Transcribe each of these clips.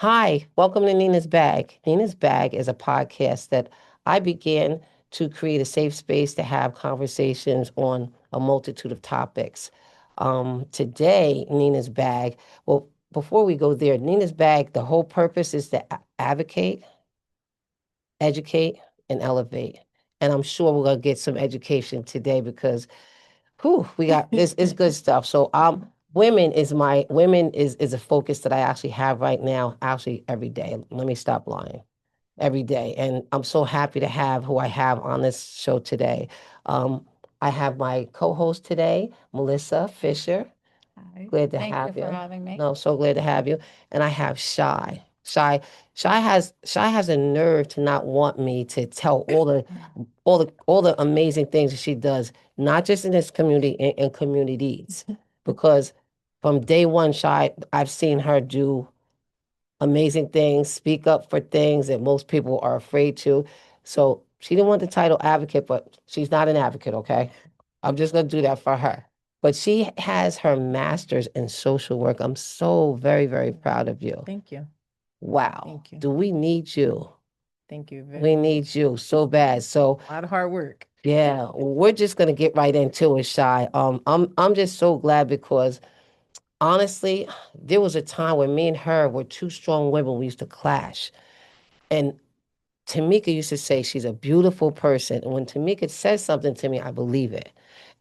Hi, welcome to Nina's Bag. Nina's Bag is a podcast that I began to create a safe space to have conversations on a multitude of topics. Today, Nina's Bag, well, before we go there, Nina's Bag, the whole purpose is to advocate, educate, and elevate. And I'm sure we're going to get some education today because whew, we got this is good stuff. So women is a focus that I actually have right now, actually every day. Let me stop lying. Every day. And I'm so happy to have who I have on this show today. Um, I have my co-host today, Melissa Fisher. Hi. Glad to Thank you have for you. having me. No, so glad to have you. And I have Shai. Shai has a nerve to not want me to tell all the amazing things that she does, not just in this community and communities, because from day one, Shai, I've seen her do amazing things, speak up for things that most people are afraid to. So she didn't want the title advocate, but she's not an advocate, okay? I'm just gonna do that for her. But she has her master's in social work. I'm so very, very proud of you. Thank you. Wow. Thank you. Do we need you? Thank you very We much. need you so bad. So A lot of hard work. yeah, we're just gonna get right into it, Shy. I'm just so glad because honestly, there was a time when me and her were two strong women. We used to clash. And Tamika used to say she's a beautiful person. And when Tamika says something to me, I believe it.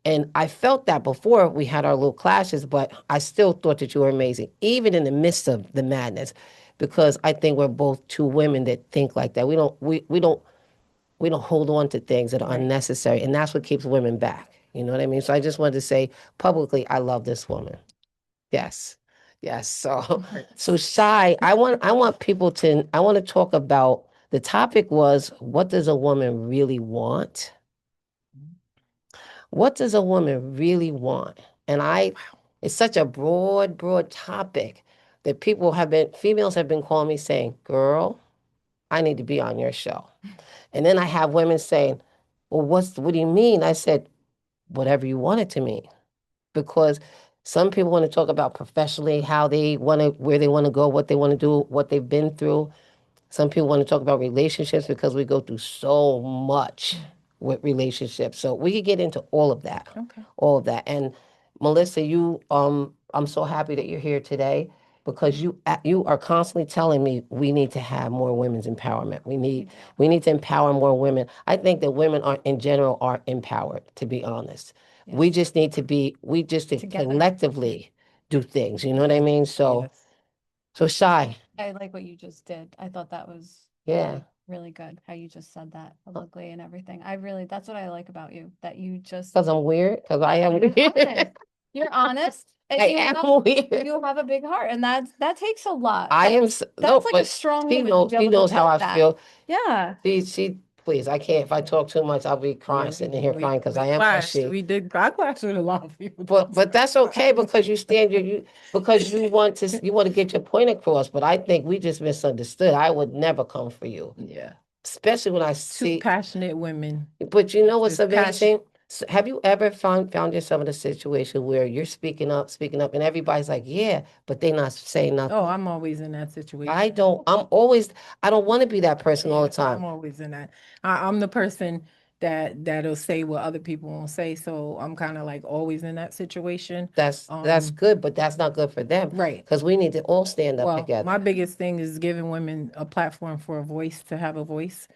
And I felt that before we had our little clashes, but I still thought that you were amazing, even in the midst of the madness, because I think we're both two women that think like that. We don't hold on to things that are Right. unnecessary, and that's what keeps women back. You know what I mean? So I just wanted to say publicly, I love this woman. Yes. Yes. So so Hurts. Shy, I want to talk about the topic was what does a woman really want? What does a woman really want? And it's such a broad topic that females have been calling me saying, girl, I need to be on your show. And then I have women saying, well, what do you mean? I said, whatever you want it to mean. Because some people want to talk about professionally, where they want to go, what they want to do, what they've been through. Some people want to talk about relationships because we go through so much with relationships. So we could get into all of that, Okay. all of that. And Melissa, I'm so happy that you're here today because you are constantly telling me we need to have more women's empowerment. We We need do. we need to empower more women. I think that women are in general are empowered, to be honest. We Yes. just need to be we just need to Together. collectively do things. You know what I Yes. mean? So Yes. so Shy, I like what you just did. I thought that was yeah. really good how you just said that publicly and everything. That's what I like about you, that you just Because I'm weird? Because I no, am you're honest. weird. You're honest and I am weird. you have a big heart and that takes a lot. I am, no, That's like a but strong she woman to knows, be she able to knows how say I that. feel. Yeah. Please, I can't, if I talk too much, I'll be Yeah, crying, sitting here crying because I am clashed. mushy. I clashed with a lot of people. But that's okay because because you want to get your point across. But I think we just misunderstood. I would never come for you, Yeah. especially when I Two see. passionate women. But you know what's Just passion. amazing? Have you ever found yourself in a situation where you're speaking up, and everybody's like, yeah, but they not saying Oh, nothing? I'm always in that situation. I don't. I don't want to be that person all the Yeah, time. I'm always in that. I'm the person that'll say what other people won't say. So I'm kind of like always in that situation. That's good, but that's not good for them Right. because we need to all stand up Well, together. my biggest thing is giving women a platform for a voice to have a voice.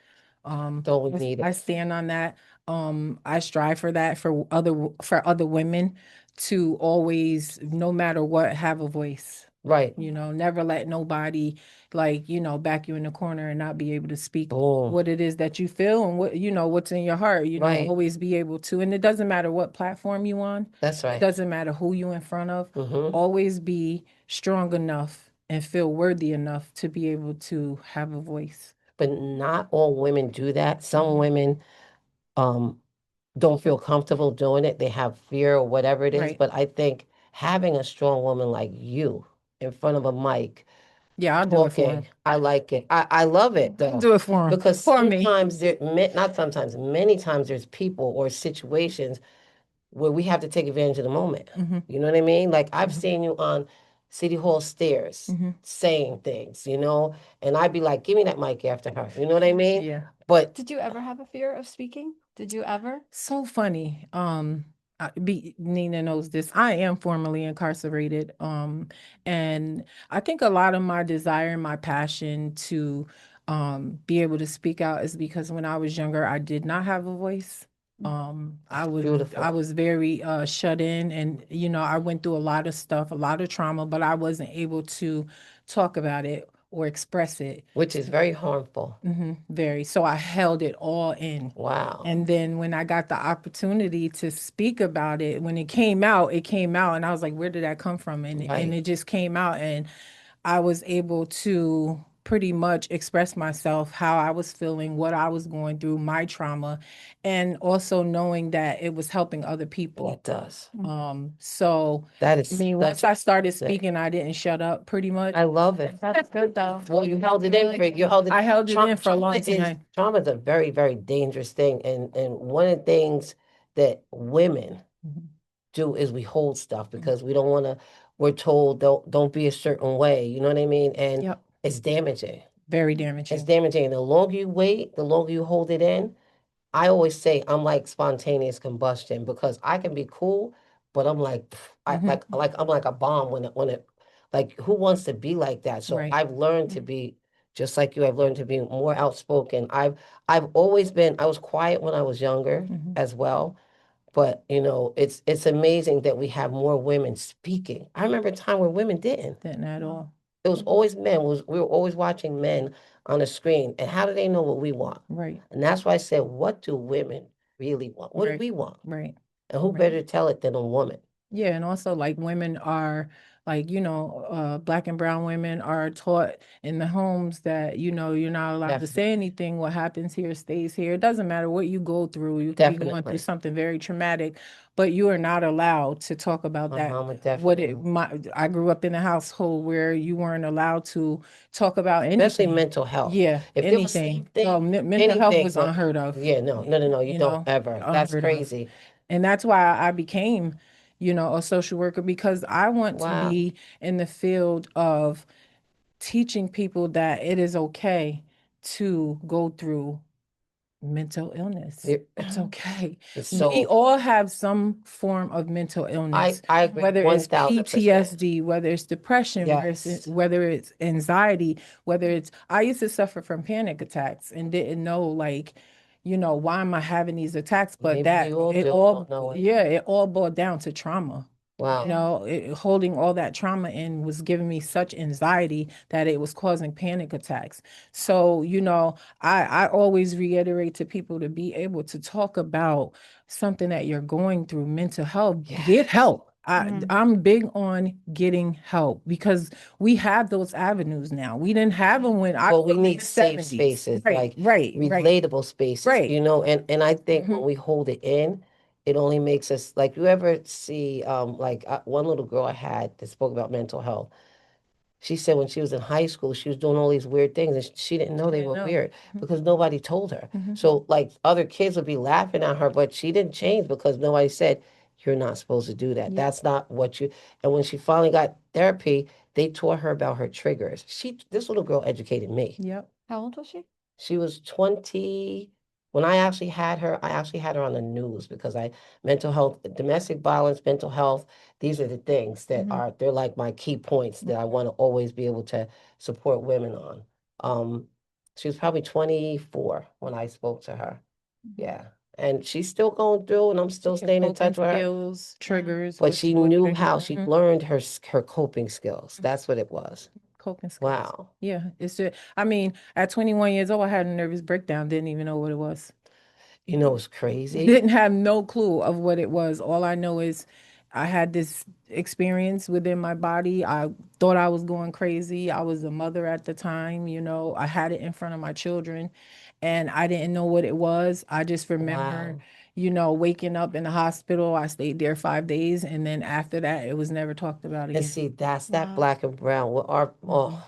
Don't we I need I it? stand on that. I strive for that for other women to always, no matter what, have a voice. Right. Never let nobody like, back you in the corner and not be able to speak Boom. what it is that you feel and what's in your heart, Right. always be able to. And it doesn't matter what platform you on. That's It right. doesn't matter who you in front of. Hmm. Always be strong enough and feel worthy enough to be able to have a voice. But not all women do that. Some Mhm. women um don't feel comfortable doing it. They have fear or whatever it is. Right. But I think having a strong woman like you in front of a mic Yeah, I'll do it for talking, him. I like it. I love it I'll though. do it for him. Because For me. not sometimes, many times there's people or situations where we have to take advantage of the moment. Hmm. You know what I mean? Like I've Hmm. seen you on City Hall stairs Hmm. saying things, and I'd be like, give me that mic after her. You know what I mean? Yeah. But Did you ever have a fear of speaking? Did you ever? So funny. Nina knows this. I am formerly incarcerated. And I think a lot of my desire and my passion to be able to speak out is because when I was younger, I did not have a voice. I was I beautiful, was very shut in, and I went through a lot of stuff, a lot of trauma, but I wasn't able to talk about it or express it. which is very harmful. Very. So I held it all in. Wow. And then when I got the opportunity to speak about it, when it came out, and I was like, where did that come from? And Right. it just came out, and I was able to pretty much express myself, how I was feeling, what I was going through, my trauma, and also knowing that it was helping other people. It does. So That I is mean, such once I started a thing. speaking, I didn't shut up pretty much. I love it. That's good though. Well, you held it in for you held it. I held it in for a long Is time. trauma is a very, very dangerous thing. And one of the things that women Mhm. do is we hold stuff Mhm. because we don't want to, we're told don't be a certain way. You know what I mean? And Yep. it's damaging. Very It's damaging. damaging. The longer you wait, the longer you hold it in. I always say I'm like spontaneous combustion because I can be cool, but I'm like I Hmm. like I'm like a bomb when it like who wants to be like that? So Right. I've learned to be just like you. I've learned to be more outspoken. I've always been I was quiet when I was younger Hmm. as well, but it's amazing that we have more women speaking. I remember a time where women didn't. Didn't at No. all. It was always men. We were always watching men on the screen. And how do they know what we want? Right. And that's why I said, what do women really want? What do Right. we want? Right. And who Right. better to tell it than a woman? Yeah, and also like women are like, black and brown women are taught in the homes that, you're not allowed to Definitely. say anything. What happens here stays here. It doesn't matter what you go through. You could be going through Definitely. something very traumatic, but you are not allowed to talk about that. Definitely. I grew up in a household where you weren't allowed to talk about Especially anything. mental health. Yeah, If it was anything. anything, Mental health anything, was unheard of. yeah, no, no, no, no, you don't ever. That's Unheard of. crazy. And that's why I became, a social worker, because I want to Wow. be in the field of teaching people that it is okay to go through mental illness. It- It's okay. It's We so, all have some form of mental illness, I agree whether it's 1000%. PTSD, whether it's depression, Yes. whether it's anxiety, whether it's I used to suffer from panic attacks and didn't know, like, why am I having these attacks? But Maybe we all do, don't know it. yeah, it all boiled down to trauma. Wow. Holding all that trauma in was giving me such anxiety that it was causing panic attacks. So, I always reiterate to people to be able to talk about something that you're going through, mental health, get Yes. help. I'm big on getting help because we have those avenues now. We didn't have them when I Well, we grew up in need the safe 70s. spaces, Right, like right, right, relatable spaces, right. and I think when Hmm. we hold it in, it only makes us like you ever see like one little girl I had that spoke about mental health. She said when she was in high school, she was doing all these weird things and she didn't know She they didn't were know. weird because nobody told her. Hmm. So like other kids would be laughing at her, but she didn't change because nobody said, you're not supposed to do that. Yep, That's not what you, and when she finally got therapy, they taught her about her triggers. This little girl educated me. yep. How old was she? She was 20. When I actually had her on the news because mental health, domestic violence, mental health, these are the things that Hmm. they're like my key points that I want to always be able to support women on. Um, she was probably 24 when I spoke to her. Yeah. And she's still going through and I'm still Your staying in coping touch with her. skills, triggers, But she what knew triggers. how, she Mhm. learned her coping skills. That's what it was. Coping skills. Wow. Yeah, it's just, I mean, at 21 years old, I had a nervous breakdown, didn't even know what it was. You know, it's crazy. Didn't have no clue of what it was. All I know is I had this experience within my body. I thought I was going crazy. I was a mother at the time, I had it in front of my children and I didn't know what it was. I just remember, Wow. waking up in the hospital. I stayed there 5 days and then after that, it was never talked about And again. see, that's that Wow. black and brown. What our Mhm.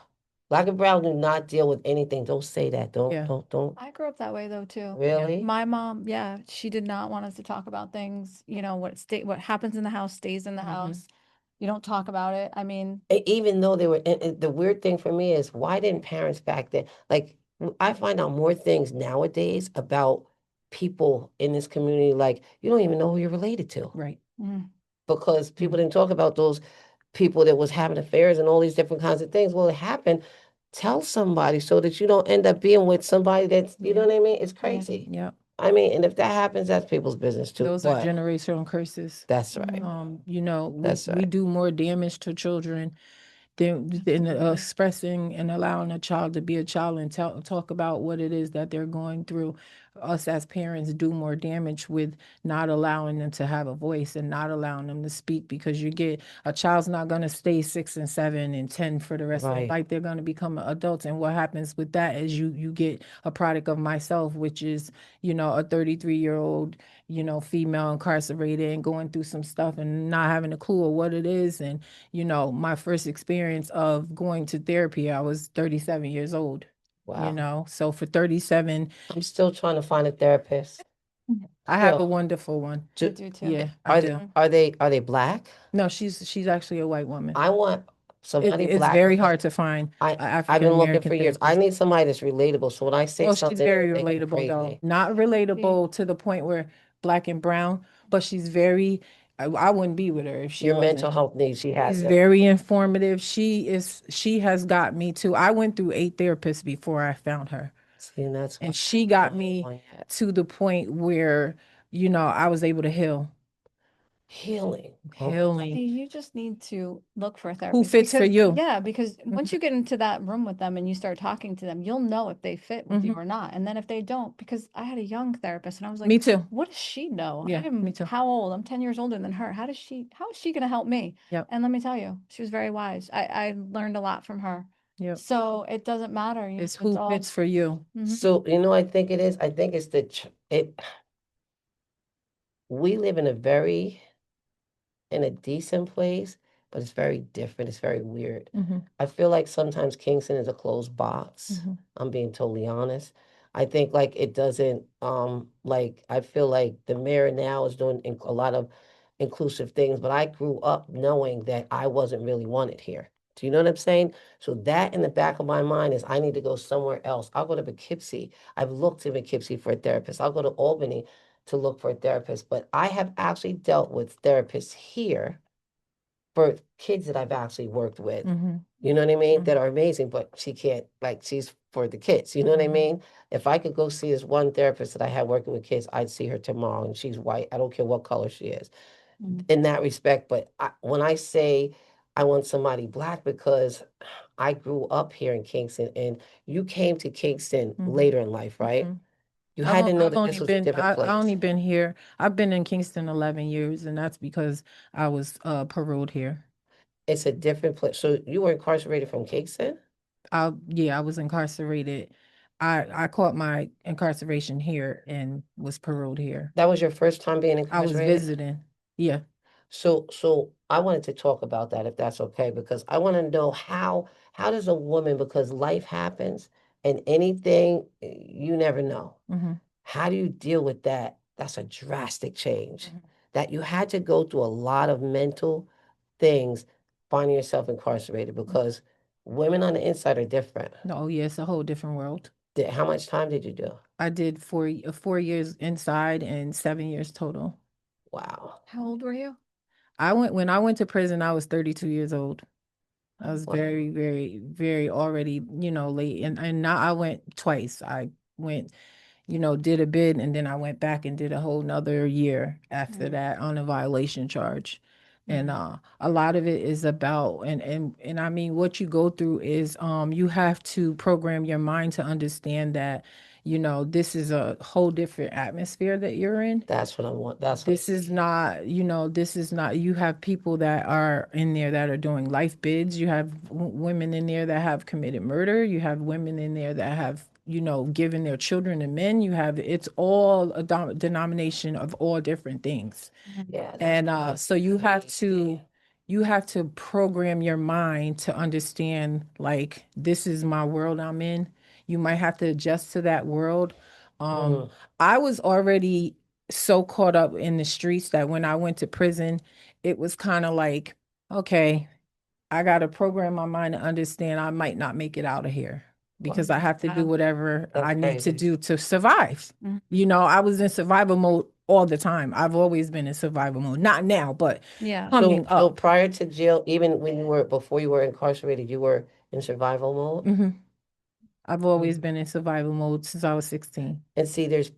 black and brown do not deal with anything. Don't say that. Yeah. Don't. I grew up that way though too. Yeah. Really? My mom, yeah, she did not want us to talk about things, what happens in the house stays in the Hmm. house. You don't talk about it. I mean, Even though they were, and the weird thing for me is why didn't parents back then, like I find out more things nowadays about people in this community, like you don't even know who you're related to Right. mm, because people Mhm. didn't talk about those people that was having affairs and all these different kinds of things. Well, it happened. Tell somebody so that you don't end up being with somebody that's, you know Yeah. what I mean? It's yeah. crazy. Yeah. I mean, and if that happens, that's people's business too. Those are But generational curses. that's right. Mhm. You know, That's we right. do more damage to children than Absolutely. expressing and allowing a child to be a child and talk about what it is that they're going through. Us as parents do more damage with not allowing them to have a voice and not allowing them to speak, because you get a child's not going to stay 6 and 7 and 10 for the rest of their Right. life. They're going to become adults, and what happens with that is you get a product of myself, which is, you know, a 33-year-old, you know, female incarcerated and going through some stuff and not having a clue of what it is. And you know, my first experience of going to therapy, I was 37 years old, you Wow. know. So for 37, I'm still trying to find a therapist. I have a Still. wonderful one. I Do, do too. Yeah, I are they, do. Mhm. are they black? No, she's actually a white woman. I want somebody It's black very because hard to find I an I've African been looking American for years. I therapist. need somebody that's relatable. So when I say Oh, she's something, very they go relatable though. crazy. Not See, relatable to the point where black and brown, but she's very, I wouldn't be with her if she Your mental wasn't. health needs, she has She's it. very informative. She has got me too. I went through 8 therapists before I found her. See, and that's why And I she haven't got found me one yet. to the point where, you know, I was able to Healing. Okay. healing. see, you just need to look for a Who therapist fits for because, you? yeah, because Hmm. once you get into that room with them and you start talking to them, you'll know if they fit with you Hmm. or not. And then if they don't, because I had a young therapist and I was like, Me too. what does she know? Yeah, me I'm too. how old? I'm 10 years older than her. How is she going to help me? Yep. And let me tell you, she was very wise. I learned a lot from her. Yep. So it doesn't matter. It's It's who all, fits for you. mhm. So you know, I think it is. I think it's it. We live in a very in a decent place, but it's very different. It's very weird. Hmm. I feel like sometimes Kingston is a closed box. Hmm. I'm being totally honest. I think like it doesn't like I feel like the mayor now is doing a lot of inclusive things, but I grew up knowing that I wasn't really wanted here. Do you know what I'm saying? So that in the back of my mind is I need to go somewhere else. I'll go to Poughkeepsie. I've looked in Poughkeepsie for a therapist. I'll go to Albany to look for a therapist, but I have actually dealt with therapists here for kids that I've actually worked with. Hmm. You know what I mean? That Hmm. are amazing, but she can't, like, she's for the kids. You know what I Hmm. mean? If I could go see this one therapist that I had working with kids, I'd see her tomorrow, and she's white. I don't care what color she is Mhm. in that respect. But when I say I want somebody black, because I grew up here in Kingston, and you came to Kingston Hmm. later in life, right? Hmm. You had to know I've that only this was a been different I place. only been here. I've been in Kingston 11 years, and that's because I was paroled here. It's a different place. So you were incarcerated from Kingston? I was incarcerated. I caught my incarceration here and was paroled here. That was your first time being I was incarcerated? visiting. Yeah. So I wanted to talk about that if that's okay, because I want to know how does a woman, because life happens and anything you never know. Hmm. How do you deal with that? That's a drastic change. Hmm. That you had to go through a lot of mental things finding yourself incarcerated because women on the inside are different. Oh yeah, it's a whole different world. How much time did you do? I did 4 years inside and 7 years total. Wow. How old were you? When I went to prison, I was 32 years old. I Oh, was Wow. very, very, very already, you know, late. And now I went twice. I went, you know, did a bid, and then I went back and did a whole nother year after mm, that on a violation charge. And mhm, a lot of it is about, and I mean, what you go through is you have to program your mind to understand that, you know, this is a whole different atmosphere that you're in. That's what I want. That's what I This is need. not, you know, this is not, you have people that are in there that are doing life bids. You have women in there that have committed murder. You have women in there that have, you know, given their children to men. You have, it's all a denomination of all different things. mhm, Yeah, that's And so you have to program your mind to understand, like, this is my world I'm in. You might have to adjust to that world. um mm, I was already so caught up in the streets that when I went to prison, it was kind of like okay, I got to program my mind to understand I might not make it out of here because I have to do Wow. whatever That's I need to crazy. do to survive. Mhm. I was in survival mode all the time. I've always been in survival mode. Not now, but Yeah. coming So up. prior to jail, even when you were before you were incarcerated, you were in survival mode. hmm I've always Mm. been in survival mode since I was 16. And see, there's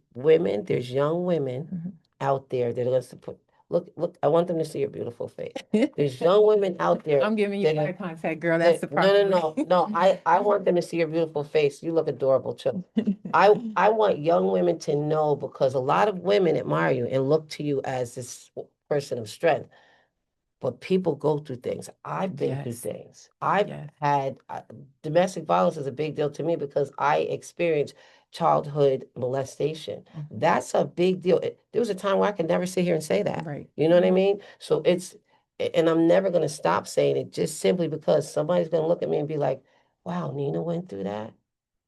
young women Mhm. out there that are going to put, look, I want them to see your beautiful face. There's young women out there I'm giving you that eye are, contact, girl. That's the that, no, no, problem. no, no, I want them to see your beautiful face. You look adorable too. I want young women to know because a lot of women admire you and look to you as this person of strength. But people go through things. I've been through Yes. things. I've Yes. had domestic violence is a big deal to me because I experienced childhood molestation. Mhm. That's a big deal. There was a time where I could never sit here and say that. Right. You know what I mean? So and I'm never going to stop saying it just simply because somebody's going to look at me and be like, wow, Nina went through that.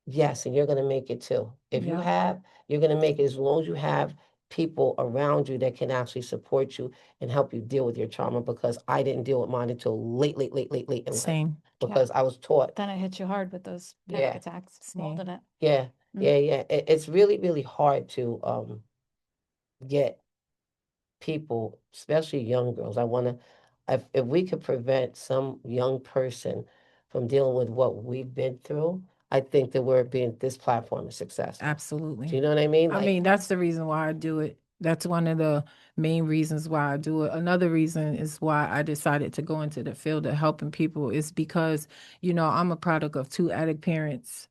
Yes, and you're going to make it too. If you Yeah. have, you're going to make it as long as you have people around you that can actually support you and help you deal with your trauma because I didn't deal with mine until late in life Same. Yeah. because I was taught. Then it hit you hard with those panic Yeah, attacks. Same. Molded it. yeah, Mm. yeah. It's really, really hard to get people, especially young girls. I want to, if we could prevent some young person from dealing with what we've been through, I think that this platform is successful. Do Absolutely. you know what I mean? I Like, mean, that's the reason why I do it. That's one of the main reasons why I do it. Another reason is why I decided to go into the field of helping people is because, I'm a product of two addict parents.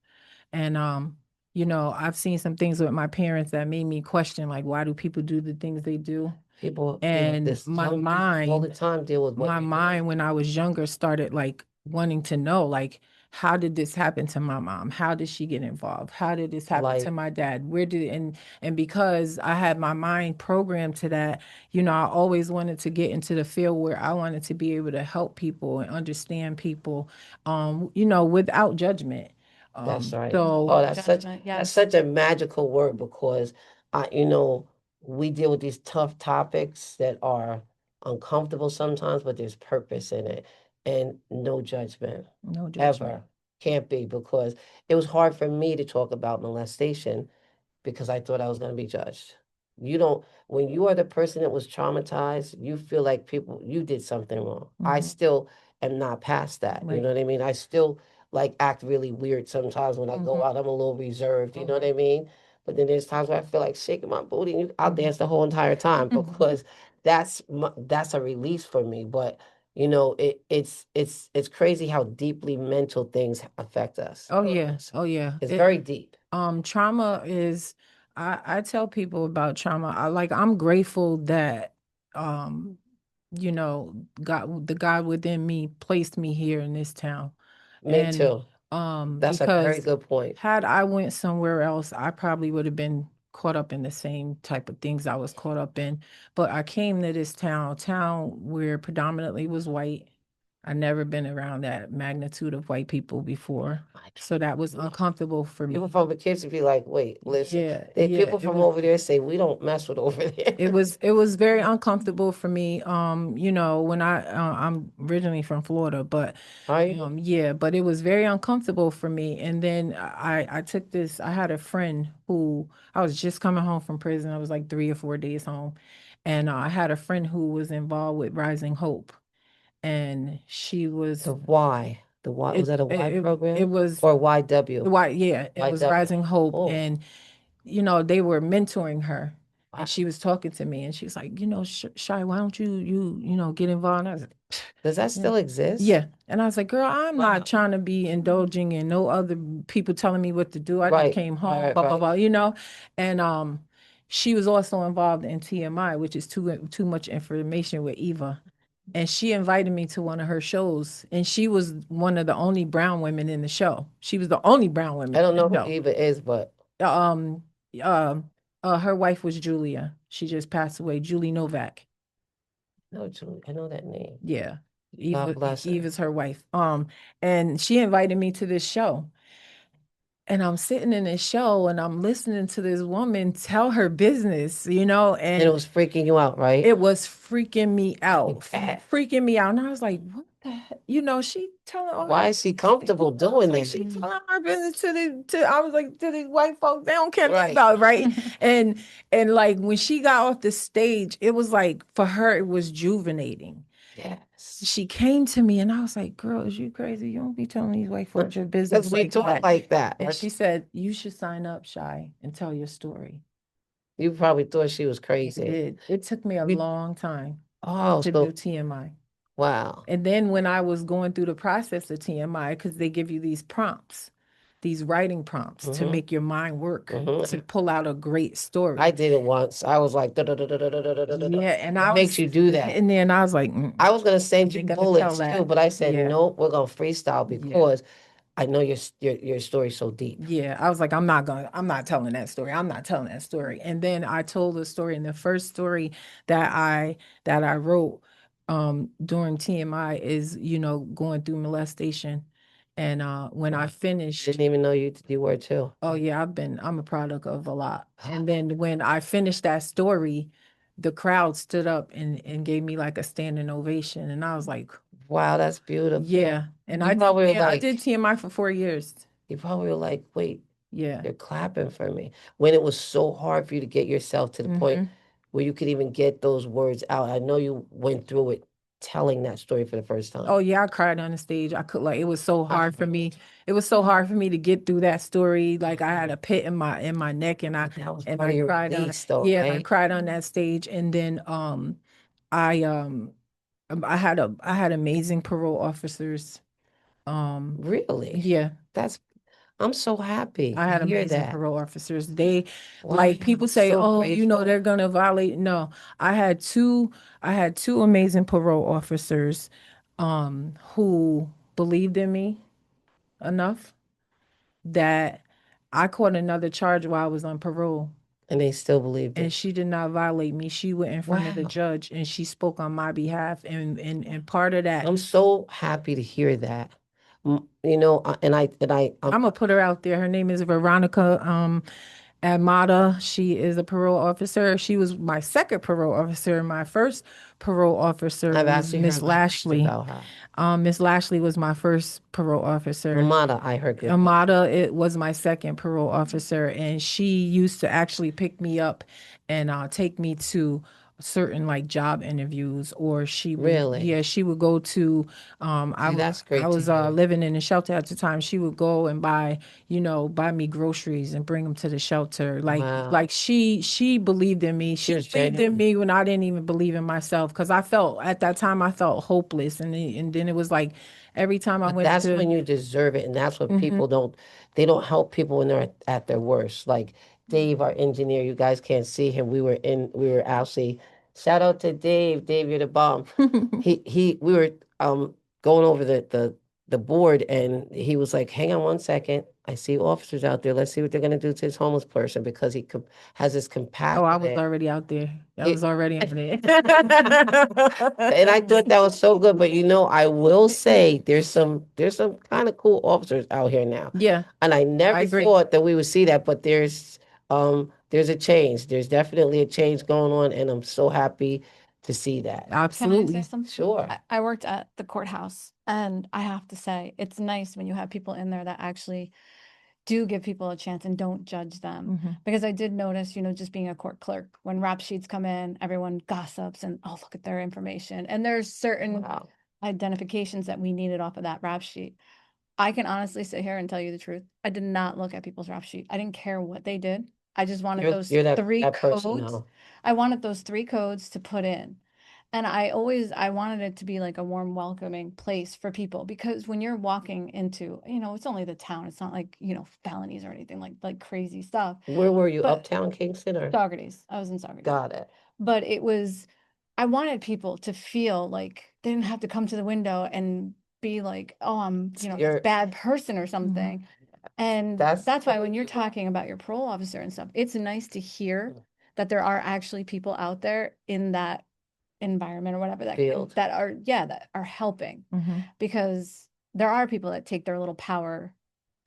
And I've seen some things with my parents that made me question like why do people do the things they do? people, And this young people all the time deal with what my you're doing. mind when I was younger started like wanting to know like how did this happen to my mom? How did she get involved? How did this happen to Like, my dad? Where did and because I had my mind programmed to that, I always wanted to get into the field where I wanted to be able to help people and understand people without judgment. that's right. So Oh, No that's such judgment. that's Yes. such a magical word because we deal with these tough topics that are uncomfortable sometimes, but there's purpose in it and no judgment no judgment. ever. Can't be because it was hard for me to talk about molestation because I thought I was going to be judged. You don't, when you are the person that was traumatized, you feel like you did something wrong. I Mhm. still am not past that. You Right. know what I mean? I still like act really weird sometimes when I go Mhm. out. I'm a little reserved. You know what I mean? But then there's times where I feel like shaking my booty and I'll Mhm. dance the whole entire time because that's a release for me. But it's crazy how deeply mental things affect us. Oh yeah. Oh yeah. It's very deep. Trauma is I tell people about trauma. I'm grateful that um God within me placed me here in this town. Me And too. That's a very because good point. had I went somewhere else, I probably would have been caught up in the same type of things I was caught up in. But I came to this town where predominantly was white. I never been around that magnitude of white people before. So that was uncomfortable for People me. from the kids would be like, wait, listen. Yeah, yeah, People from over there say we don't mess with over there. it was very uncomfortable for me. When I'm originally from Florida, but Are you? yeah, but it was very uncomfortable for me. And then I took this. I had a friend who I was just coming home from prison. I was like 3 or 4 days home, and I had a friend who was involved with Rising Hope, and she was The why was it that a it Y it, it program was or YW? why yeah, it was YW. Rising Hope, Oh, and they were mentoring her, and wow. she was talking to me, and she was like, Shai, why don't you get involved? And I was like, Does that yeah, still exist? yeah. And I was like, girl, I'm not Wow. trying to be indulging in no other people telling me what to do. I just Right, came home, right, blah blah right. blah. And she was also involved in TMI, which is too much information with Eva. And she invited me to one of her shows, and she was one of the only brown women in the show. She was the only brown I woman don't in know the who show. Eva is, but Um, um, her wife was Julia. She just passed away. Julie Novak. no, Julie, I know that name. Yeah, God Eva. bless her. Eva's her wife. And she invited me to this show, and I'm sitting in this show and I'm listening to this woman tell her business, you know, And it and was freaking you out, right? it was freaking me out, Yeah. freaking me out. And I was like, what the heck? You know, she telling all Why her, is she comfortable doing like this? she telling her business I was like, to these white folks, they don't care Right. about, right? And like when she got off the stage, it was like for her, it was juvenating. Yes. She came to me and I was like, girl, is you crazy? You don't be telling these white folks your business Because we like talk that. like that. And she said, you should sign up, Shai, and tell your story. You probably thought she was It crazy. did. It took me a You- long time Oh, to so do TMI. wow. And then when I was going through the process of TMI, because they give you these prompts, these writing prompts to Mhm. make your mind work, to Mhm. pull out a great story. I did it once. I was like, da-da-da-da-da-da-da-da-da-da. Yeah, and What I makes was you do that? sitting there and I was like, I was gonna send they're you gonna tell bullets too, that. but I said, Yeah. nope, we're gonna freestyle Yeah. because I know your story's so deep. Yeah, I was like, I'm not telling that story. I'm not telling that story. And then I told the story, and the first story that I wrote during TMI is, you know, going through molestation. And when I I finished, didn't even know you were too. oh yeah, I'm a product of a lot. And then when I finished that story, the crowd stood up and gave me like a standing ovation. And I was like, Wow, that's beautiful. yeah. And You probably were I like, did TMI for 4 years. you probably were like, wait, Yeah. you're clapping for me. When it was so hard for you to get yourself to the point Mhm. where you could even get those words out. I know you went through it telling that story for the first time. Oh yeah, I cried on the stage. I could like it was so I hard for me. It was so hard for me to get through that story. Like I had a pit in my neck and But that was and part I of your cried on release, though, yeah, I right? cried on that stage and then I I had amazing parole officers. Really? Yeah, That's I'm so happy I to had hear amazing that. parole officers. They Wow, like people I'm say, so "Oh, you know, grateful. they're gonna violate." No, I had two amazing parole officers who believed in me enough that I caught another charge while I was on parole. And they still believed And it. she did not violate me. She went in front of the Wow. judge and she spoke on my behalf. And part of that, I'm so happy to hear that. You know, I'm gonna put her out there. Her name is Veronica Amata. She is a parole officer. She was my second parole officer. My first parole officer I've was actually Miss heard good things Lashley. about her. Miss Lashley was my first parole officer. Ramada, I heard good things. Amada, it was my second parole officer, and she used to actually pick me up and take me to certain like job interviews, or Really? yeah, she would go to, See, that's I great to was hear. living in a shelter at the time. She would go and buy me groceries and bring them to the shelter. Wow. She believed in me. She She was believed in genuine. me when I didn't even believe in myself because I felt at that time I felt hopeless, and then it was like every time I But went that's to. when you deserve it. And that's what Mhm. people don't, they don't help people when they're at their worst. Like Dave, our engineer, you guys can't see him. We were actually, shout out to Dave. Dave, you're the bomb. We were going over the board and he was like, hang on one second. I see officers out there. Let's see what they're going to do to this homeless person because has this Oh, I was compassionate. already out there. I It, was already on it. and I thought that was so good. But you know, I will say there's some kind of cool officers out here now. Yeah, And I I never agree. thought that we would see that, but there's a change. There's definitely a change going on, and I'm so happy to see that. Can I say Absolutely. something? Sure. I worked at the courthouse, and I have to say, it's nice when you have people in there that actually do give people a chance and don't judge them. Mhm. Because I did notice, just being a court clerk, when rap sheets come in, everyone gossips and, oh, look at their information. And there's certain Wow. identifications that we needed off of that rap sheet. I can honestly sit here and tell you the truth. I did not look at people's rap sheet. I didn't care what they did. I just wanted those You're three that person codes. now. I wanted those three codes to put in. And I wanted it to be like a warm, welcoming place for people because when you're walking into, it's only the town. It's not like, felonies or anything like crazy stuff. Where were you? But Uptown Kingston or? Saugerties. I was in Saugerties. Got it. But I wanted people to feel like they didn't have to come to the window and be like, oh, I'm, this bad person or something. And that's why when you're talking about your parole officer and stuff, it's nice to hear that there are actually people out there in that environment or whatever Field. that are helping Mhm. because there are people that take their little power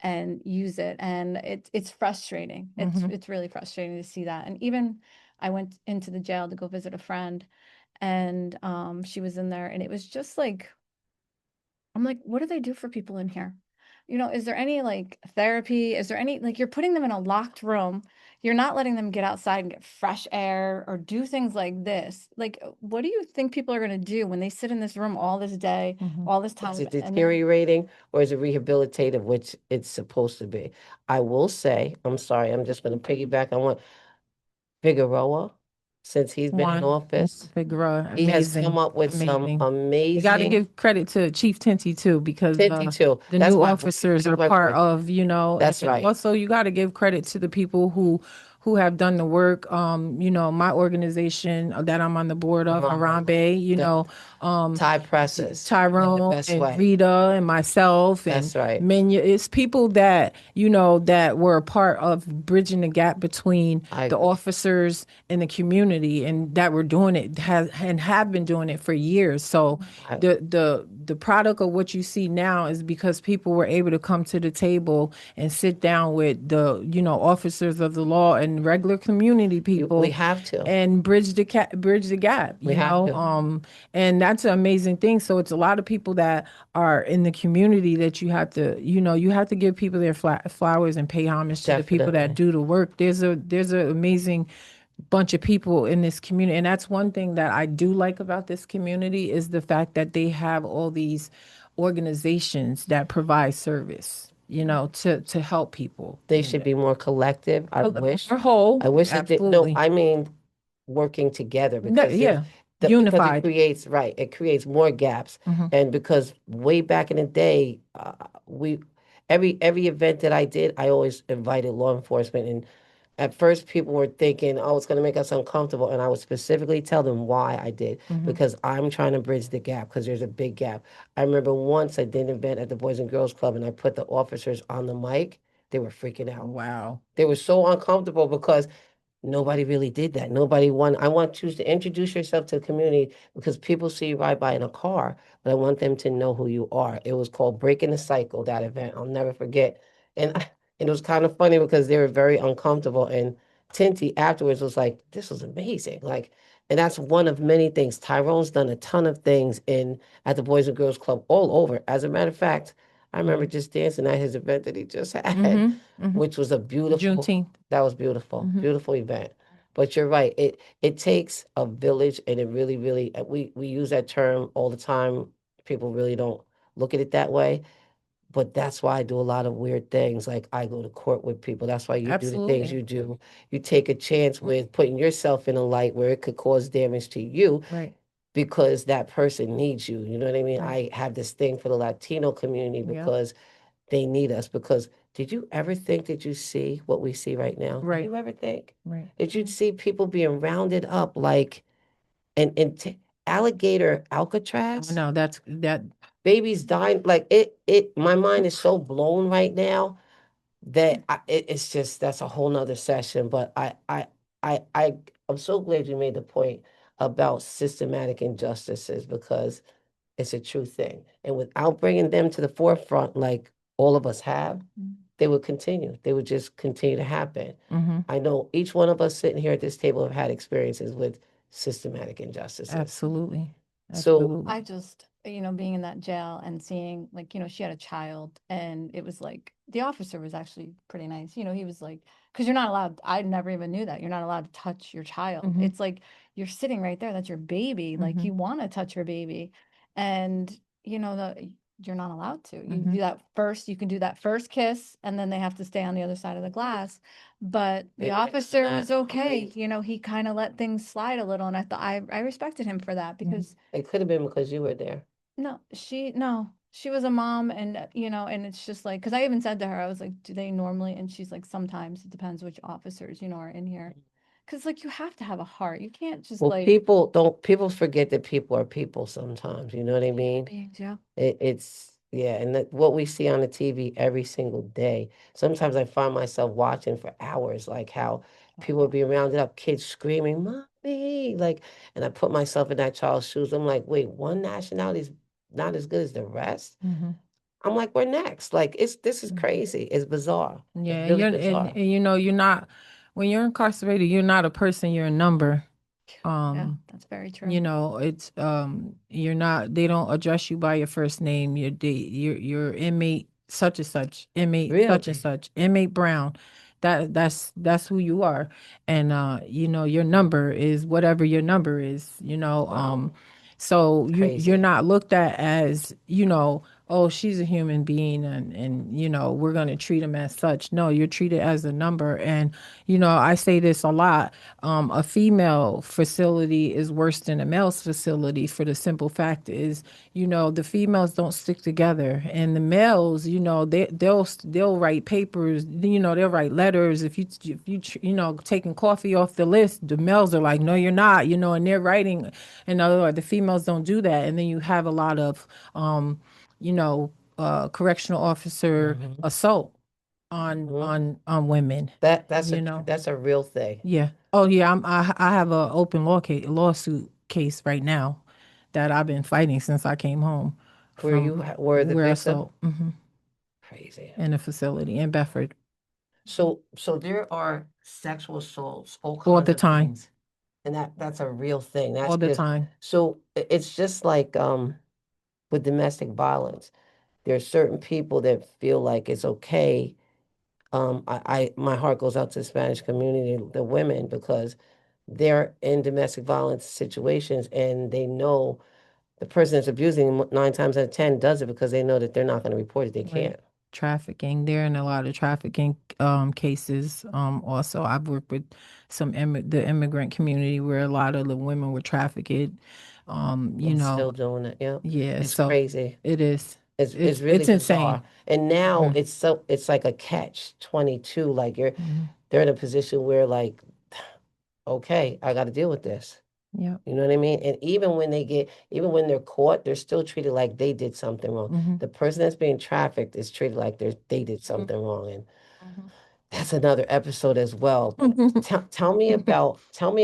and use it. And it's frustrating. It's really frustrating to see that. And even I went into the jail to go visit a friend, and she was in there, and it was just like, I'm like, what do they do for people in here? Is there any like therapy? Is there any, like, you're putting them in a locked room. You're not letting them get outside and get fresh air or do things like this. Like, what do you think people are going to do when they sit in this room all this day, all this time? Is it deteriorating or is it rehabilitative, which it's supposed to be? I will say, I'm sorry, I'm just going to piggyback on what Figueroa, since he's been in office, Figueroa, he has come amazing, up with some You got to amazing give credit to Chief Tinty too, because 52. the That's new my officers are that's my part point. of, That's and right. also you got to give credit to the people who have done the work. My organization that I'm on the board of, Harambe, Tie presses. Tyrone Best and way. Rita and myself and That's right. Menya. It's people that, that were a part of bridging the gap between the officers and the community, and that were doing it and have been doing it for years. So the product of what you see now is because people were able to come to the table and sit down with the, officers of the law and regular community people. We have to. And bridge the gap, We have to. And that's an amazing thing. So it's a lot of people that are in the community that you have to, you have to give people their flowers and pay homage to the people that do the work. There's an amazing bunch of people in this community, and that's one thing that I do like about this community is the fact that they have all these organizations that provide service, to help people. They should be more collective. I wish. Whole. I wish that Absolutely. no, I mean working together because unified. It creates more gaps. And because way back in the day, we every event that I did, I always invited law enforcement. And at first people were thinking, oh, it's going to make us uncomfortable. And I would specifically tell them why I did, because I'm trying to bridge the gap, because there's a big gap. I remember once I did an event at the Boys and Girls Club and I put the officers on the mic. They were freaking out. Wow. They were so uncomfortable because nobody really did that. I want you to introduce yourself to the community because people see you ride by in a car, but I want them to know who you are. It was called Breaking the Cycle, that event. I'll never forget. And, and it was kind of funny because they were very uncomfortable. And Tinty afterwards was like, this was amazing. Like, and that's one of many things. Tyrone's done a ton of things at the Boys and Girls Club all over. As a matter of fact, I remember just dancing at his event that he just had, which was a beautiful Juneteenth. That was beautiful, beautiful event. But you're right. It takes a village, and it really, really, we use that term all the time. People really don't look at it that way. But that's why I do a lot of weird things. Like I go to court with people. That's why you do the things you do. You take a chance with putting yourself in a light where it could cause damage to you. Right. Because that person needs you. You know what I mean? Right. I have this thing for the Latino community because they need us. Because did you ever think that you see what we see right now? Right. Did you ever think? Right. Did you see people being rounded up like alligator Alcatraz? No, that Babies dying like my mind is so blown right now that it's just that's a whole nother session. But I'm so glad you made the point about systematic injustices because it's a true thing. And without bringing them to the forefront, like all of us have, they would continue. They would just continue to happen. I know each one of us sitting here at this table have had experiences with systematic injustices. Absolutely. So I just, being in that jail and seeing, like, she had a child, and it was like the officer was actually pretty nice. He was like, because you're not allowed, I never even knew that you're not allowed to touch your child. It's like you're sitting right there, that's your baby. Like you want to touch your baby. And you're not allowed to. You can do that first kiss, and then they have to stay on the other side of the glass. But the officer was okay. He kind of let things slide a little, and I respected him for that because it could have been because you were there. No, she was a mom, and and it's just like, because I even said to her, I was like, do they normally? And she's like, sometimes it depends which officers are in here, because like you have to have a heart. You can't just people forget that people are people sometimes. You know what I mean? beings, yeah. And what we see on the TV every single day. Sometimes I find myself watching for hours, like how people are being rounded up, kids screaming, "Mommy!" Like, and I put myself in that child's shoes. I'm like, wait, one nationality is not as good as the rest. I'm like, we're next. Like this is crazy. It's bizarre. It's Yeah, and really you're bizarre. and you know you're not when you're incarcerated, you're not a person, you're a number. Yeah, Um, that's very you true. know, it's you're not they don't address you by your first name. You're inmate such and such, inmate such and Really? such, inmate Brown. That's who you are. And you know, your number is whatever your number is, you know. Wow. So you're Crazy. not looked at as, you know, oh, she's a human being and you know, we're gonna treat them as such. No, you're treated as a number. And, you know, I say this a lot. A female facility is worse than a male's facility for the simple fact is, you know, the females don't stick together, and the males, you know, they'll write papers, you know, they'll write letters. You know, taking coffee off the list, the males are like, no, you're not, you know, and they're writing. In other words, the females don't do that, and then you have a lot of, you know, correctional officer Hmm. assault Hmm. on women, That's you know. that's a real thing. Yeah. Oh yeah, I have a open lawsuit case right now that I've been fighting since I came home Where you from were the where I victim? saw Crazy. in a facility in Bedford So there are sexual assaults, all all kinds the of time, things, and that's a real thing. That's all the good. time. So it's just like with domestic violence. There are certain people that feel like it's okay. My heart goes out to the Spanish community, the women, because they're in domestic violence situations and they know the person that's abusing them 9 times out of 10 does it because they know that they're not going to report it. They Right. can't. Trafficking. They're in a lot of trafficking cases. Also, I've worked with the immigrant community where a lot of the women were trafficked. You And know, still doing it. Yeah. yeah. It's So crazy. it is. It's really It's bizarre. insane. And now Mhm. it's like a catch 22. Like Mhm. they're in a position where like, okay, I got to deal with this. Yep. You know what I mean? And even when they're caught, they're still treated like they did something wrong. Mhm. The person that's being trafficked is treated like they did something wrong. And that's another episode as well. But tell me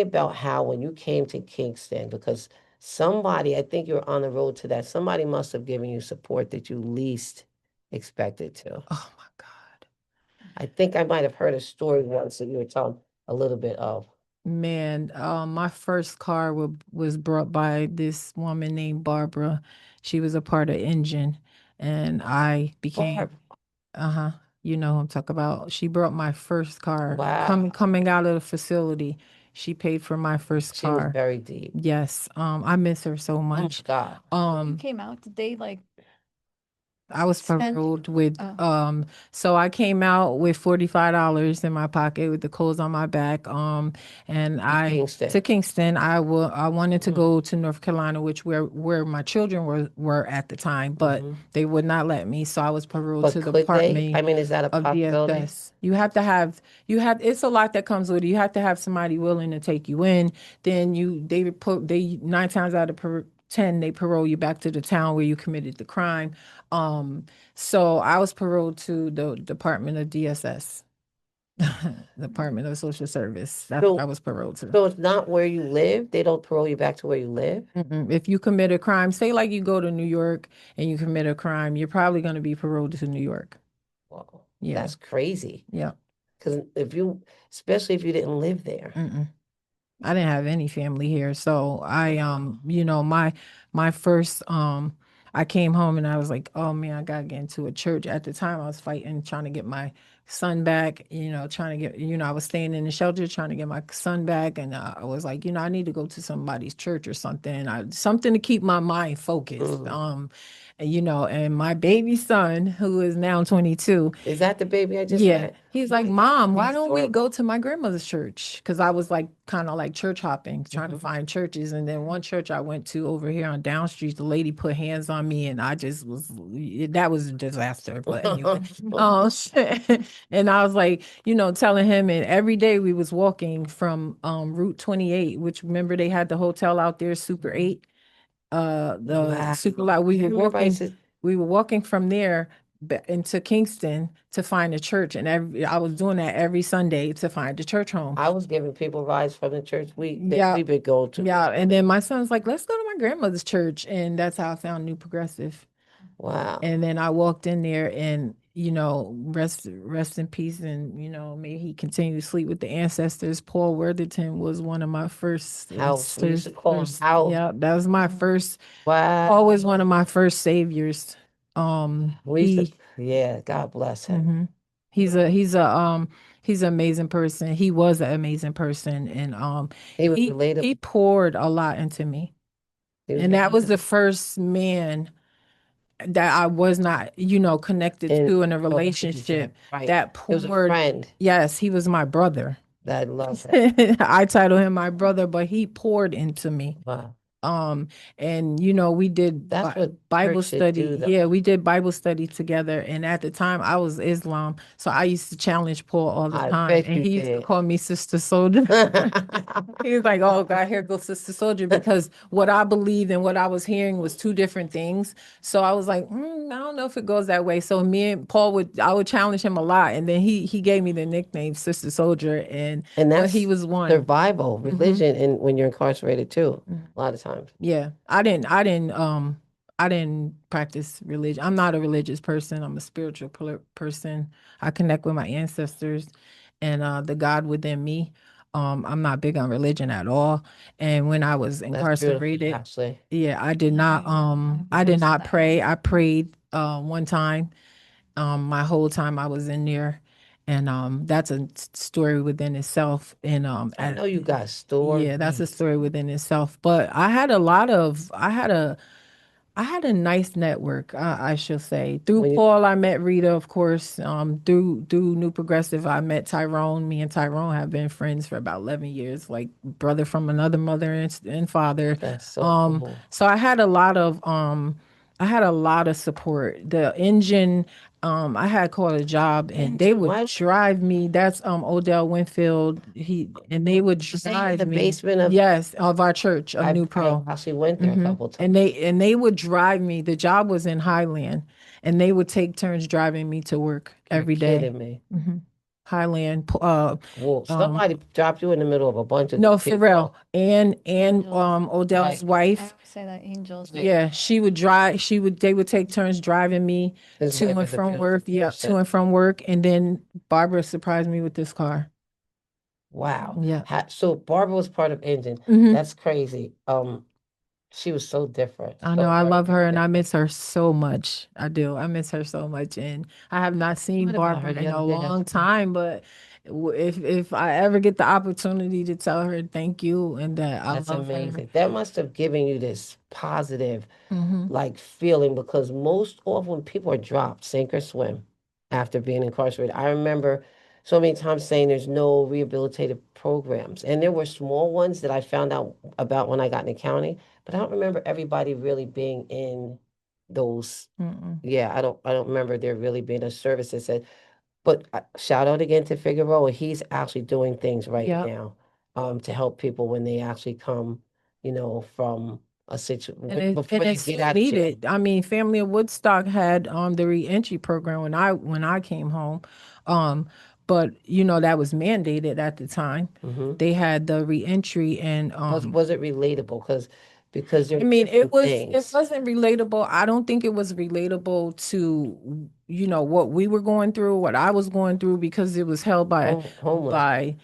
about how when you came to Kingston, because somebody, I think you're on the road to that, somebody must have given you support that you least expected to. Oh my God. I think I might have heard a story once that you were telling a little bit of. Man, my first car was brought by this woman named Barbara. She was a part of Engine, and I became, Barb. uh-huh, you know who I'm talking about. She brought my first car Wow. coming out of the facility. She paid for my first She was car. very deep. Yes, I miss her so Oh my much. God. You Um, came out, did they like I was send? paroled with Oh, so I came out with $45 in my pocket with the clothes on my back. And To I Kingston. to Kingston. I wanted to Mm. go to North Carolina, which where my children were at the time, but Hmm. they would not let me. So I was paroled But to the could they? I Department mean, is that a of possibility? DSS. You have it's a lot that comes with it. You have to have somebody willing to take you in. Then they 9 times out of 10 they parole you back to the town where you committed the crime. Um, so I was paroled to the Department of DSS, Department of Social Service. That's what I So, was paroled to. so it's not where you live. They don't parole you back to where you live. Mm-mm. If you commit a crime, say like you go to New York and you commit a crime, you're probably going to be paroled to New York. Well, Yeah, that's crazy. yeah. Because especially if you didn't live there. Mm-mm. I didn't have any family here. So you know, my first I came home and I was like, oh man, I gotta get into a church. At the time I was fighting, trying to get my son back, you know, trying to get, you know, I was staying in the shelter trying to get my son back. And I was like, you know, I need to go to somebody's church or something. Something to keep my mind focused. Mm. And, you know, and my baby son, who is now 22, Is that the baby I just yeah. met? He's like, Mom, why He's don't we adorable. go to my grandmother's church? Because I was like, kind of like church hopping, trying to Mhm. find churches. And then one church I went to over here on Down Street, the lady put hands on me and I just that was a disaster. But anyway, and I was like, you know, telling him, and every day we was walking from Route 28, which remember they had the hotel out there, Super 8, the Wow. super lot. I remember I said, We were walking from there into Kingston to find a church, and I was doing that every Sunday to find a church home. I was giving people rides from the church Yeah, we been going to. yeah. And then my son's like, let's go to my grandmother's church, and that's how I found New Progressive. Wow. And then I walked in there and, rest in peace. And, may he continue to sleep with the ancestors. Paul Worthington was one of my first, House. We used to call him House. yeah, that was my first, Wow. always one of my first saviors. We used to, yeah, God bless him. Mhm. He's an amazing person. He was an amazing person. And He was he relatable. poured a lot into me. He was And that was the relatable. first man that I was not, connected And to in a oh, relationship, relationship right. that It was a poured. friend Yes, he was my brother. that I love him. I title him my brother, but he poured into me. Wow. Um, and we did That's what Bible church should study. do, though. Yeah, we did Bible study together. And at the time, I was Islam, so I used to challenge Paul all the I time, bet and you he used to did. call me Sister Soldier. He was like, "Oh God, here goes Sister Soldier," because what I believed and what I was hearing was two different things. So I was like, I don't know if it goes that way. So me and Paul I would challenge him a lot, and then he gave me the nickname Sister Soldier, and And but he that's was one. survival, Mhm. religion, and when you're incarcerated too, a lot of times. Yeah, I didn't practice religion. I'm not a religious person. I'm a spiritual person. I connect with my ancestors and the God within me. I'm not big on religion at all. And when I was That's beautiful, incarcerated, actually. yeah, I did not I did Close to not that. pray. I prayed one time, my whole time I was in there. And that's a story within itself. And I know you got yeah, that's a stories. story within itself. But I had a nice network, I should say. Through When you, Paul, I met Rita, of course. Through New Progressive, I met Tyrone. Me and Tyrone have been friends for about 11 years, like brother from another mother and father. that's so cool. So I had a lot of support. The engine, I had called a job and they Engine, would why drive me. That's Odell Winfield. And they would stay in drive the me. basement of? Yes, of our church of New I Pro. actually went there a couple times. And they would drive me. The job was in Highland, and they would take turns driving me to work You're every day. kidding me. Highland, Well, um, somebody dropped you in the middle of a bunch of no, for real. people. And Angels. Odell's Right. I wife, always say that angels. Right. yeah, she would drive. They would take turns driving me His to wife and is a from beautiful work. Yeah, to person. and from work. And then Barbara surprised me with this car. Wow. Yeah. So Barbara was part of Engine. hmm That's crazy. She was so different, I know so I very, love very her and I different. miss her so much. I do. I miss her so much, and I have not seen What about her Barbara the in other a day? That's long time. But if I ever get the opportunity to tell her thank you and that I that's love her, amazing. That must have given you this positive hmm like feeling because most often when people are dropped, sink or swim after being incarcerated. I remember so many times saying there's no rehabilitative programs. And there were small ones that I found out about when I got in the county, but I don't remember everybody really being in those. mm-mm. Yeah, I don't remember there really being a service that said, but shout out again to Figueroa. He's actually doing things right Yeah, now to help people when they actually come, from a and situation and before they it's get so out of jail. needed. I mean, Family of Woodstock had the reentry program when I came home, um, but that was mandated at the time. Hmm. They had the reentry and Was it relatable? Because there I are mean, different it things. wasn't relatable. I don't think it was relatable to, what we were going through, what I was going through, because it was held Homeless. by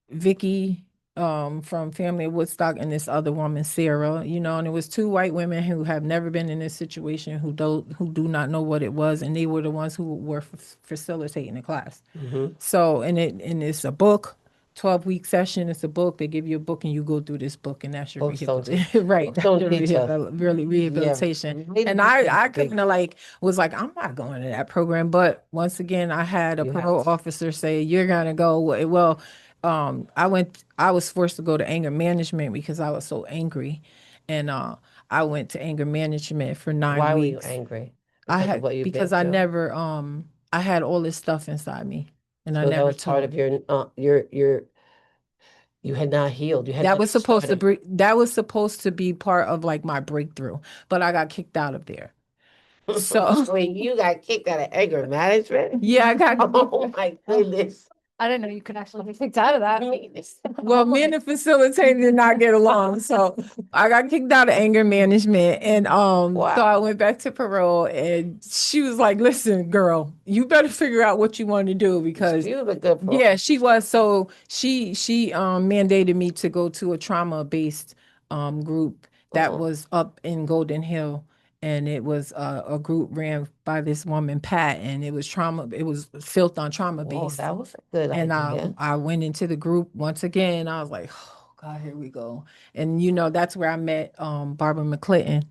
Vicky from Family of Woodstock and this other woman, Sarah, and it was two white women who have never been in this situation who do not know what it was, and they were the ones who were facilitating the class. Hmm. So, and it's a book, 12-week session. It's a book. They give you a book and you go through this book, and that's your Books don't teach. rehabilitation. Right. Books That's don't your teach us. really Yeah, rehabilitation. And relatable is I big. kind of was like, I'm not going to that program. But once again, I had a You have parole to. officer say, you're going to go. Well, I was forced to go to anger management because I was so angry. And I went to anger management for nine Why were you weeks. angry? I Because of had, what you've been because I through? never, I had all this stuff inside me and I So that never was part told. of you had not healed. You had not started. That was supposed to be part of like my breakthrough, but I got kicked out of there. So Wait, you got kicked out of anger management? yeah, I got Oh my goodness. I didn't know you could actually be kicked out of that. Well, me and the facilitator did not get along, so I got kicked out of anger management, and so I went back to parole, and she was like, "Listen, girl, you better figure out what you want to do because She was a good parole. yeah, she was. So she mandated me to go to a trauma-based group that was up in Golden Hill, and it was a group ran by this woman Pat, and it was trauma. It was built on trauma Oh, based. that was a good And idea. I went into the group once again. I was like, oh God, here we go. And that's where I met Barbara McClinton.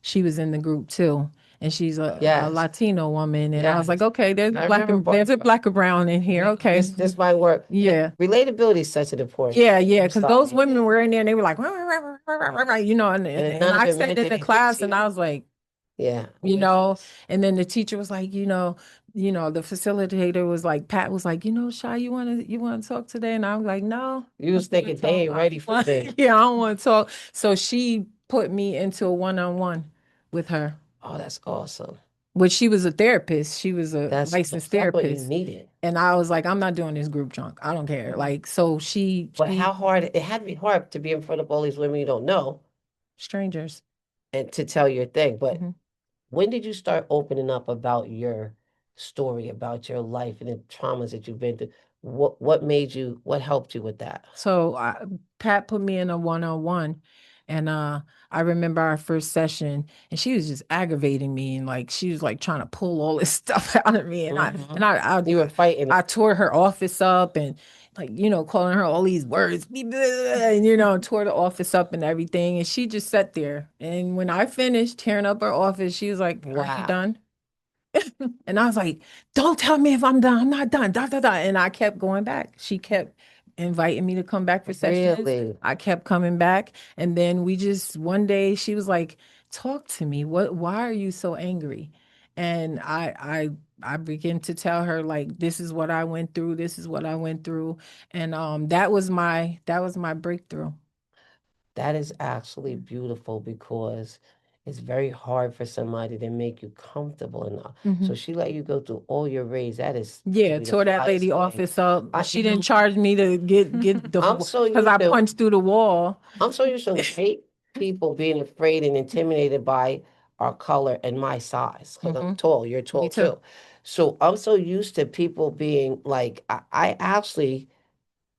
She was in the group too. And she's a Yes. Latino woman. And I was like, Yes. okay, there's I black remember there's a black or brown in here. Okay. This might work. Yeah. Relatability is such an important. Yeah, because those women were in there and they were like, and none of I it sat meant in the anything class to and you. I was like, Yeah. and then the teacher was like, the facilitator was like, Pat was like, Shai, you wanna talk today? And I was like, no. You was thinking they ain't ready for me. Yeah, I don't want to talk. So she put me into a one-on-one with her. Oh, that's awesome. Which she was a therapist. She was a licensed therapist. What you needed. And I was like, I'm not doing this group junk. I don't care. Like, so But how hard it had to be hard to be in front of all these women you don't know. Strangers. And to tell your thing. But when did you start opening up about your story, about your life and the traumas that you've been through? What helped you with that? So Pat put me in a one-on-one, and I remember our first session, and she was just aggravating me, and like she was like trying to pull all this stuff out of me, and I you were fighting. I tore her office up, and like calling her all these words, and tore the office up and everything, and she just sat there, and when I finished tearing up her office, she was like, "Are you done?" And I was like, don't tell me if I'm done. I'm not done. Da, da, da. And I kept going back. She kept inviting me to come back for sessions. Really? I kept coming back. And then one day she was like, talk to me. Why are you so angry? And I began to tell her like, this is what I went through. This is what I went through. And that was my breakthrough. That is actually beautiful because it's very hard for somebody to make you comfortable enough. So she let you go through all your raids. That is tore that lady office up. She didn't charge me to get the because I punched through the wall. I'm so used to hate people being afraid and intimidated by our color and my size. Because I'm tall, you're tall too. So I'm so used to people being like, I actually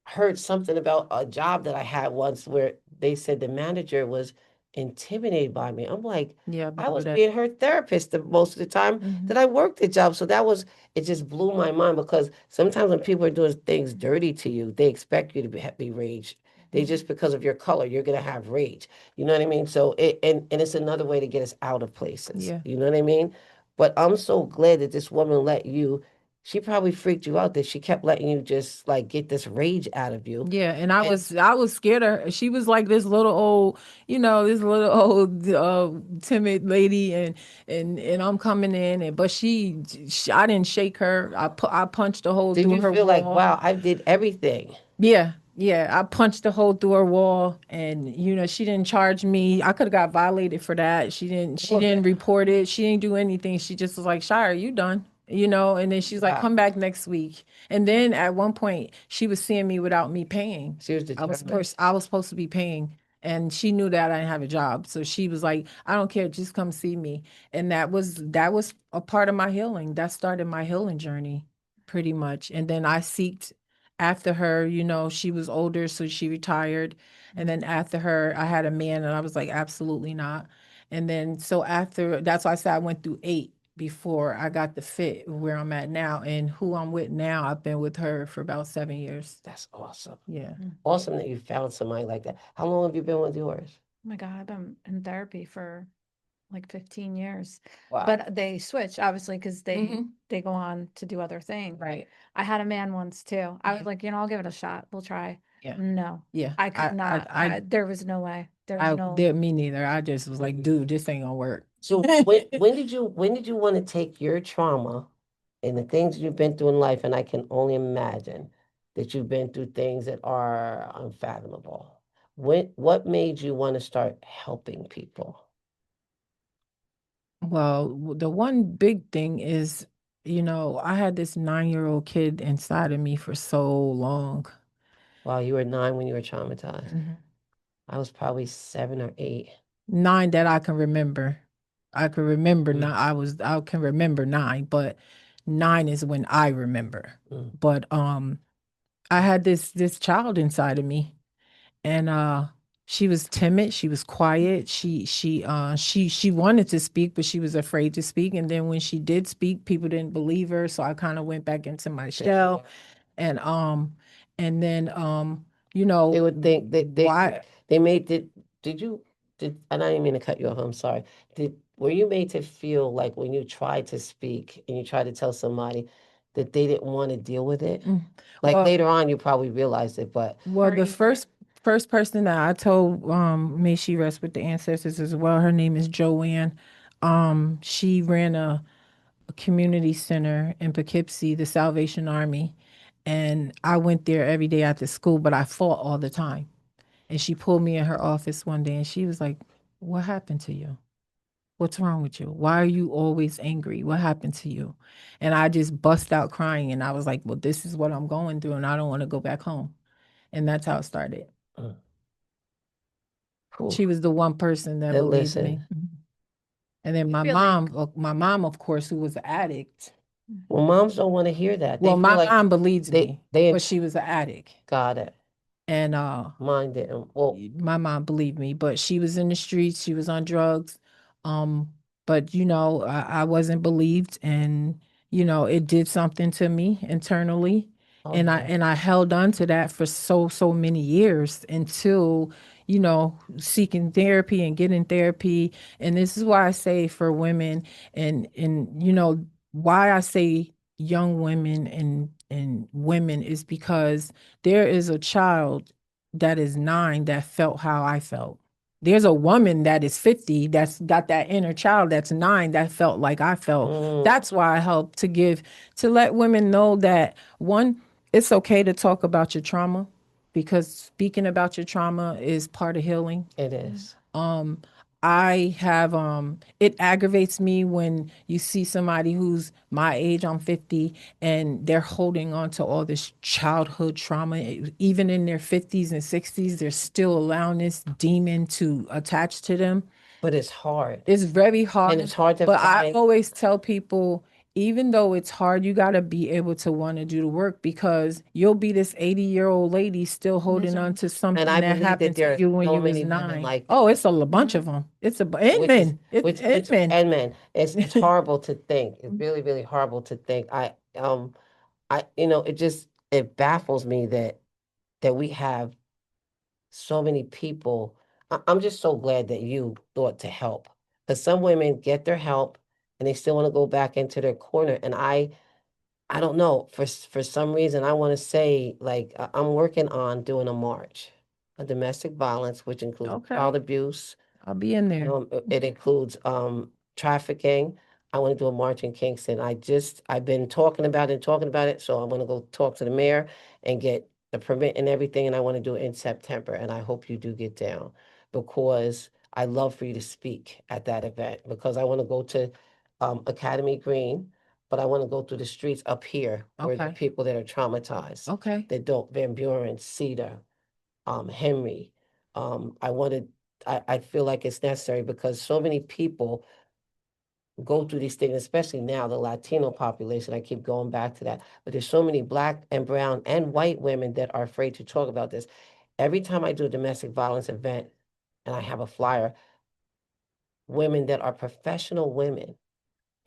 heard something about a job that I had once where they said the manager was intimidated by me. I'm like, I was being her therapist most of the time that I worked the job. So it just blew my mind because sometimes when people are doing things dirty to you, they expect you to be rage. They just because of your color, you're gonna have rage. You know what I mean? So and it's another way to get us out of places. Yeah. You know what I mean? But I'm so glad that this woman let you. She probably freaked you out that she kept letting you just like get this rage out of you. Yeah, and I was scared of her. She was like this little old, timid lady, and I'm coming in, but I didn't shake her. I punched a hole through her wall. Did you feel like, wow, I did everything? Yeah, I punched a hole through her wall, and she didn't charge me. I could have got violated for that. She didn't report it. She didn't do anything. She just was like, Shai, are you done? And then she's like, come back next week. And then at one point, she was seeing me without me paying. She was determined. I was supposed to be paying, and she knew that I didn't have a job. So she was like, I don't care, just come see me. And that was a part of my healing. That started my healing journey, pretty much. And then I seeked after her, she was older, so she retired. And then after her, I had a man, and I was like, absolutely not. And then so after, that's why I said I went through 8 before I got the fit where I'm at now. And who I'm with now, I've been with her for about 7 years. That's awesome. Yeah. Awesome that you found somebody like that. How long have you been with yours? Oh my God, I've been in therapy for like 15 years. Wow. But they switch, obviously, because they go on to do other things. Right. I had a man once too. I was like, I'll give it a shot. We'll try. Yeah. No. Yeah. I could not. There was no way. Me neither. I just was like, dude, this ain't gonna work. So when did you want to take your trauma and the things you've been through in life, and I can only imagine that you've been through things that are unfathomable. What made you want to start helping people? Well, the one big thing is I had this 9-year-old kid inside of me for so long. Wow, you were 9 when you were traumatized. I was probably 7 or 8. 9 that I can remember. I can remember 9. I can remember 9, but 9 is when I remember. But I had this child inside of me, and she was timid, she was quiet, she wanted to speak, but she was afraid to speak. And then when she did speak, people didn't believe her, so I kind of went back into my shell. And then They would think that why they made did you did and I didn't mean to cut you off, I'm sorry. Were you made to feel like when you tried to speak and you tried to tell somebody that they didn't want to deal with it? Like well, later on you probably realized it, but well, the first person that I told, may she rest with the ancestors as well, her name is Joanne. She ran a community center in Poughkeepsie, the Salvation Army, and I went there every day after school, but I fought all the time. And she pulled me in her office one day and she was like, "What happened to you? What's wrong with you? Why are you always angry? What happened to you?" And I just bust out crying and I was like, "Well, this is what I'm going through and I don't want to go back home." And that's how it started. She was the one person that believed me. And then my mom, of course, who was an addict. Well, moms don't want to hear that. Well, my mom believes me, they but she was an addict. got it. And Mine didn't. Well, my mom believed me, but she was in the streets, she was on drugs. But I wasn't believed, and it did something to me internally. And I held on to that for so many years until seeking therapy and getting therapy. And this is why I say for women, and why I say young women and women is because there is a child that is 9 that felt how I felt. There's a woman that is 50 that's got that inner child that's 9 that felt like I felt. That's why I help to let women know that, one, it's okay to talk about your trauma, because speaking about your trauma is part of healing. It is. I have it aggravates me when you see somebody who's my age, I'm 50, and they're holding on to all this childhood trauma. Even in their 50s and 60s, they're still allowing this demon to attach to them. But it's hard. It's very hard. And it's hard to But find. I always tell people, even though it's hard, you got to be able to want to do the work, because you'll be this 80-year-old lady still holding on to something And I that believe happened that there to are you when so you was many women 9. like Oh, it's a bunch of them. It's and men. It's men. and men. It's horrible to think. It's really, really horrible to think. It baffles me that we have so many people. I'm just so glad that you thought to help. Because some women get their help and they still want to go back into their corner. And I don't know, for some reason I want to say, like, I'm working on doing a march on domestic violence, which includes child abuse. I'll be in there. It includes trafficking. I want to do a march in Kingston. I've been talking about it, so I'm going to go talk to the mayor and get the permit and everything, and I want to do it in September, and I hope you do get down, because I love for you to speak at that event, because I want to go to Academy Green, but I want to go through the streets up here where the people that are traumatized, that don't, Van Buren, Cedar, Henry. I feel like it's necessary because so many people go through these things, especially now, the Latino population. I keep going back to that. But there's so many Black and brown and white women that are afraid to talk about this. Every time I do a domestic violence event and I have a flyer, women that are professional women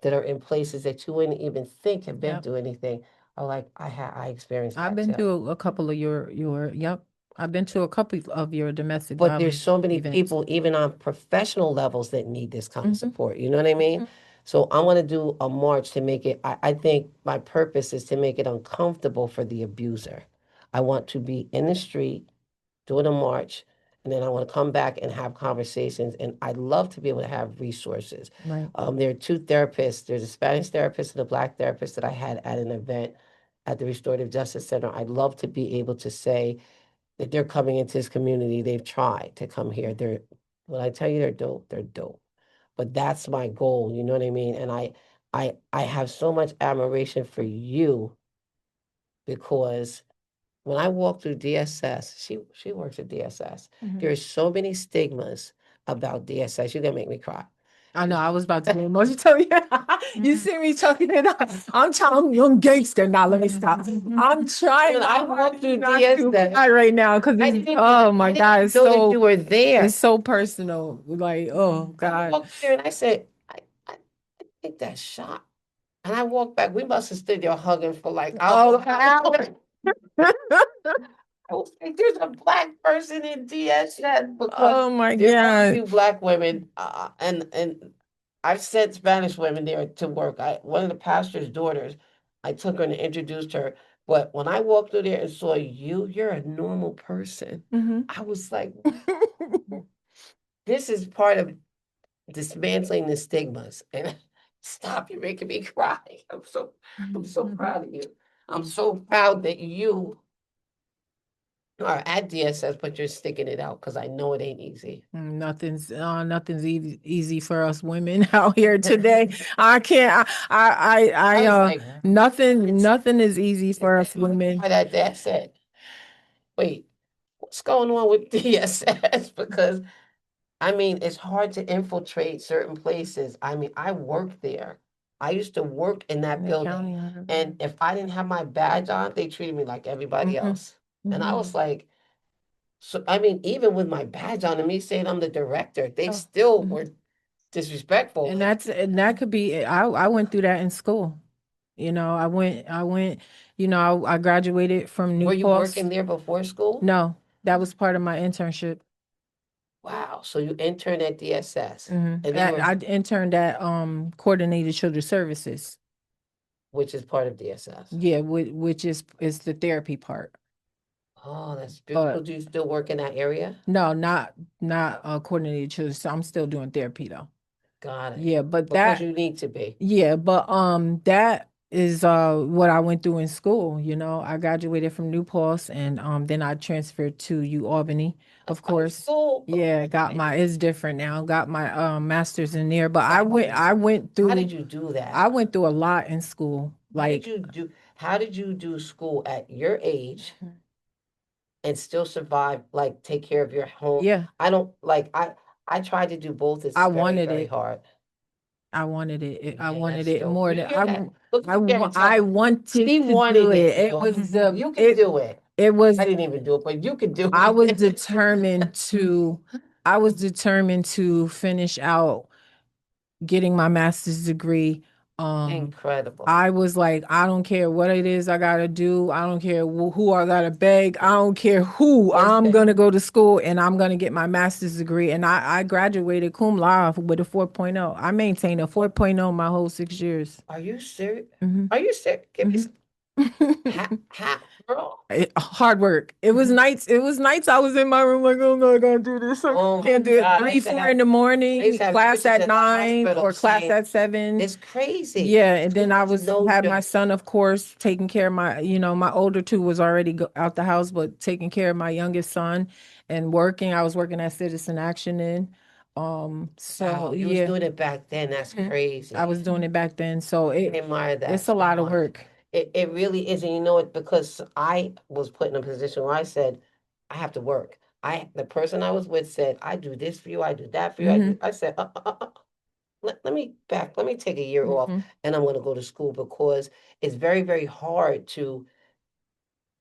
that are in places that you wouldn't even think have been through anything are like, I experienced that I've been too. to a couple of yep. I've been to a couple of your domestic But there's violence so many events. people, even on professional levels, that need this kind of support. You know what I mean? So I want to do a march to make it, I think my purpose is to make it uncomfortable for the abuser. I want to be in the street doing a march, and then I want to come back and have conversations. And I'd love to be able to have resources. Right. There are 2 therapists. There's a Spanish therapist and a Black therapist that I had at an event at the Restorative Justice Center. I'd love to be able to say that they're coming into this community. They've tried to come here. When I tell you they're dope, they're dope. But that's my goal, you know what I mean? And I have so much admiration for you because when I walk through DSS, she works at DSS. There's so many stigmas about DSS. You're gonna make me cry. I know, I was about to get emotional. Tell you, you see me talking it up. I'm telling you, I'm gangster. Now, let me stop. I'm trying. When I walk through not to DSS, cry right now because oh my God, it's know that so you were there. it's so personal. Like, oh I God. walked there and I said, I think that's shot. And I walked back. We must have stood there hugging for like Oh, hours. I was like, there's a black person in DSS because oh my there are a God. few black women, and I've sent Spanish women there to work. One of the pastor's daughters, I took her and introduced her. But when I walked through there and saw you, you're a normal person. I was like, this is part of dismantling the stigmas. And stop, you're making me cry. I'm so proud of you. I'm so proud that you are at DSS, but you're sticking it out because I know it ain't easy. Nothing's easy for us women out here today. I can't. Nothing is easy for us women. Why that dad said, wait, what's going on with DSS? Because I mean, it's hard to infiltrate certain places. I mean, I worked there. I used to work in that building. And if I didn't have my badge on, they treated me like everybody else. And I was like, so I mean, even with my badge on and me saying I'm the director, they still were disrespectful. And that could be I went through that in school. I went, I graduated from New Were you Paltz. working there before school? No, that was part of my internship. Wow. So you interned at DSS. And I interned at Coordinated Children's Services. Which is part of DSS. Yeah, which is the therapy part. Oh, that's beautiful. Do you still work in that area? No, not Coordinated Children's. So I'm still doing therapy though. Got it. Yeah, but because you need to be. Yeah, but that is what I went through in school. I graduated from New Paltz and then I transferred to U Albany, of course. School. Yeah, it's different now. Got my master's in there, but I went through. How did you do that? I went through a lot in school. How did you do school at your age and still survive, like take care of your home? Yeah. I tried to do both. It's I very, wanted very it. hard. I wanted it. I Yeah, wanted that's it dope. more You than hear that? Look, I you want. can't I tell. wanted She to wanted do it. it. It was You can do it. It was. I didn't even do it, but you can do it. I was determined to. I was determined to finish out getting my master's degree. Incredible. I was like, I don't care what it is I gotta do. I don't care who I gotta beg. I don't care who. I'm gonna go to school and I'm gonna get my master's degree. And I graduated cum laude with a 4.0. I maintained a 4.0 my whole 6 years. Are you serious? Are you serious? Give me some. Girl. Hard work. It was nights. It was nights I was in my room like, oh no, I gotta do this. I can't do it. 3, 4 in the morning, class at 9 or class at 7. It's crazy. Yeah, and then I had my son, of course, taking care of my, my older two was already out the house, but taking care of my youngest son and working. I was working at Citizen Action in. So you was doing it back then. That's crazy. I was doing it back then. So I admire that. It's a lot of work. It really is. And you know it because I was put in a position where I said, I have to work. The person I was with said, I do this for you, I do that for you. I said, let me take a year off and I'm gonna go to school because it's very, very hard to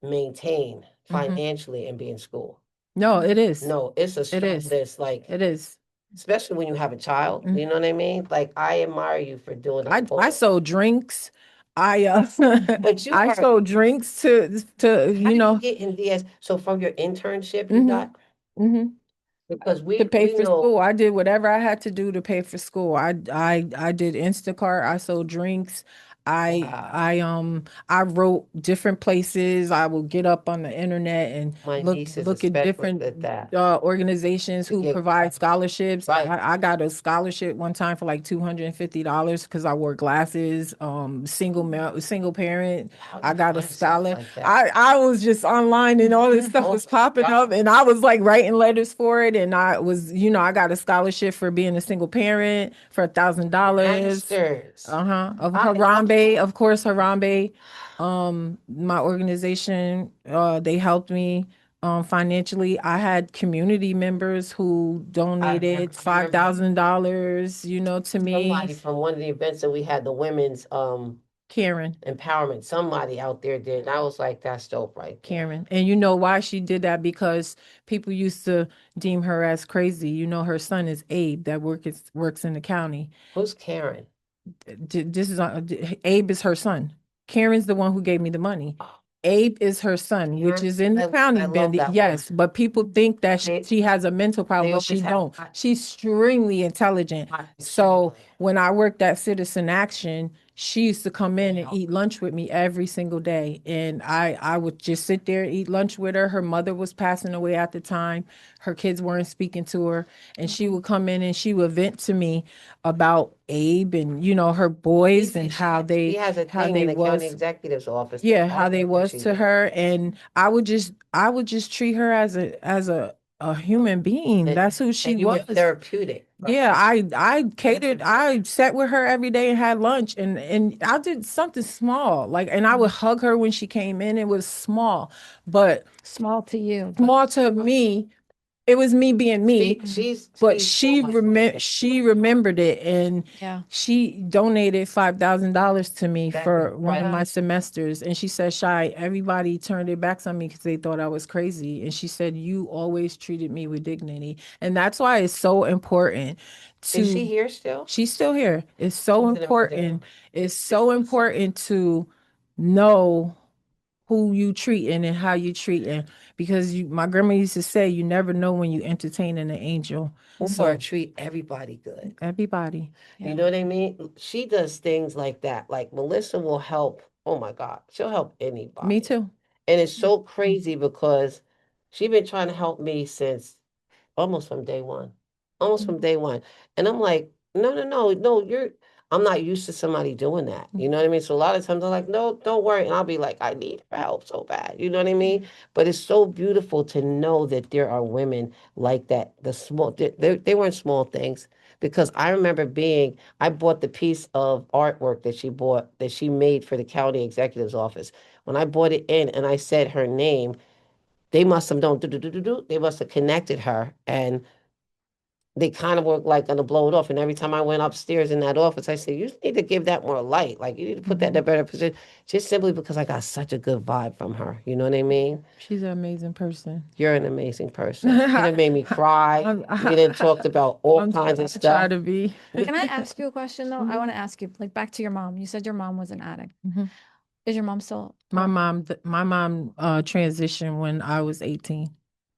maintain financially and be in school. No, it is. No, it's a struggle. It is. Especially when you have a child, you know what I mean? Like I admire you for doing it. I sold drinks. I sold drinks to How did you get in DS? So from your internship you got? Because to pay for school. I did whatever I had to do to pay for school. I did Instacart. I sold drinks. I wrote different places. I will get up on the internet and My look niece is a look at specialist different at that. organizations who Get- provide scholarships. Right. I got a scholarship one time for like $250 because I wore glasses. Single parent. How I you got a find stuff scholar. like that? I was just online and all this stuff was popping up, and I was like writing letters for it, and I was, I got a scholarship for being a single parent for $1,000. Youngsters. Of Harambe, of course, Harambe. My organization, they helped me financially. I had community members who donated $5,000, to me. Somebody from one of the events that we had, the women's Karen. empowerment, somebody out there did. And I was like, that's dope right there. Karen. And you know why she did that? Because people used to deem her as crazy. Her son is Abe that works in the county. Who's Karen? This is Abe is her son. Karen's the one who gave me the money. Abe is her son, which is in the county. I love that Yes, but people think that They- she has a mental problem, they but she always have- don't. She's extremely intelligent. So when I worked at Citizen Action, she used to come in and eat lunch with me every single day. And I would just sit there and eat lunch with her. Her mother was passing away at the time. Her kids weren't speaking to her. And she would come in and she would vent to me about Abe and, her boys and how He has a how thing they in the county was. executive's office. Yeah, how they was to her. And I would just treat her as a human being. That's who she And you were was. therapeutic. Yeah, I catered. I sat with her every day and had lunch, and I did something small, and I would hug her when she came in. It was small, but Small to you. small to me. It was me being me. But she's she remembered it, and Yeah. she donated $5,000 to me That's for one of incredible. my semesters. And she said, Shai, everybody turned their backs on me because they thought I was crazy. And she said, you always treated me with dignity. And that's why it's so important to. Is she here still? She's still here. It's so She's an important. It's so important to know who you treating and how you treating, because my grandma used to say, you never know when you entertaining an angel. Or treat everybody good. Everybody. You know what I mean? She does things like that. Like Melissa will help. Oh my God, she'll help anybody. Me too. And it's so crazy because she's been trying to help me since almost from day one. Almost from day one. And I'm like, no, I'm not used to somebody doing that. You know what I mean? So a lot of times I'm like, no, don't worry. And I'll be like, I need her help so bad. You know what I mean? But it's so beautiful to know that there are women like that. They weren't small things. Because I remember I bought the piece of artwork that she made for the county executive's office. When I bought it in and I said her name, they must have known, they must have connected her, and they kind of were like going to blow it off. And every time I went upstairs in that office, I said, you need to give that more light. Like, you need to put that in a better position, just simply because I got such a good vibe from her. You know what I mean? She's an amazing person. You're an amazing person. You done made me cry. You done talked about all kinds of stuff. Try to be. Can I ask you a question though? I want to ask you, like, back to your mom. You said your mom was an addict. Is your mom still? My mom transitioned when I was 18.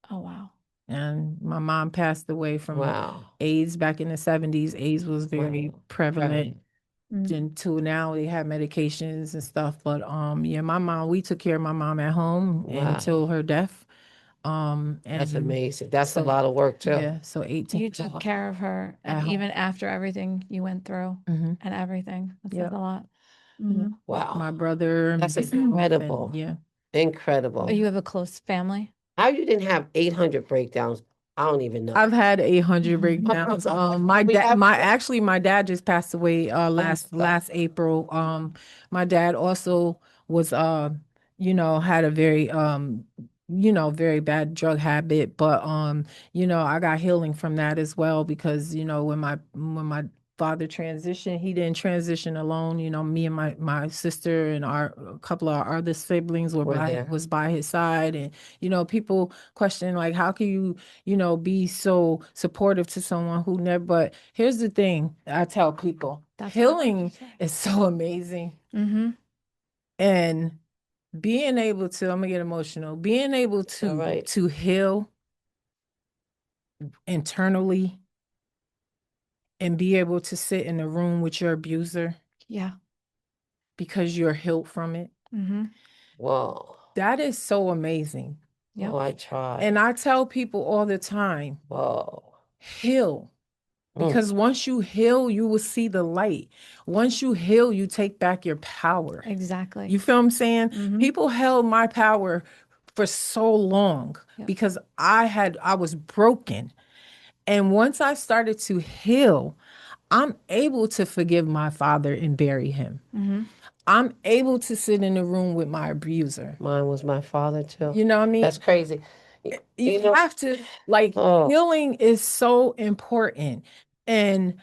Oh, wow. And my mom passed away from Wow. AIDS back in the 70s. AIDS was very prevalent. Until now they have medications and stuff. But my mom, we took care of my mom at home until her death. And that's amazing. That's a lot of work too. Yeah. So 18. You took care of her even after everything you went through and everything. That says a lot. Wow. My brother. That's incredible. Yeah. Incredible. You have a close family? How you didn't have 800 breakdowns? I don't even know. I've had 800 breakdowns. My dad just passed away last April. My dad also was had a very very bad drug habit, but I got healing from that as well, because when my father transitioned, he didn't transition alone. Me and my sister and a couple of our other siblings was by his side. And people question, like, how can you be so supportive to someone who never. But here's the thing I tell people: healing is so amazing. And being able to, I'm gonna get emotional, being able to heal internally and be able to sit in a room with your abuser. Yeah. because you're healed from it. Mm-hmm. Whoa. That is so amazing. Yep. Oh, I try. And I tell people all the time, Whoa. heal. Because once you heal, you will see the light. Once you heal, you take back your power. Exactly. You feel what I'm saying? Mhm. People held my power for so long Yep. because I was broken. And once I started to heal, I'm able to forgive my father and bury him. Mm-hmm. I'm able to sit in the room with my abuser. Mine was my father too. You know what I mean? That's crazy. You have to, like, healing is so important. And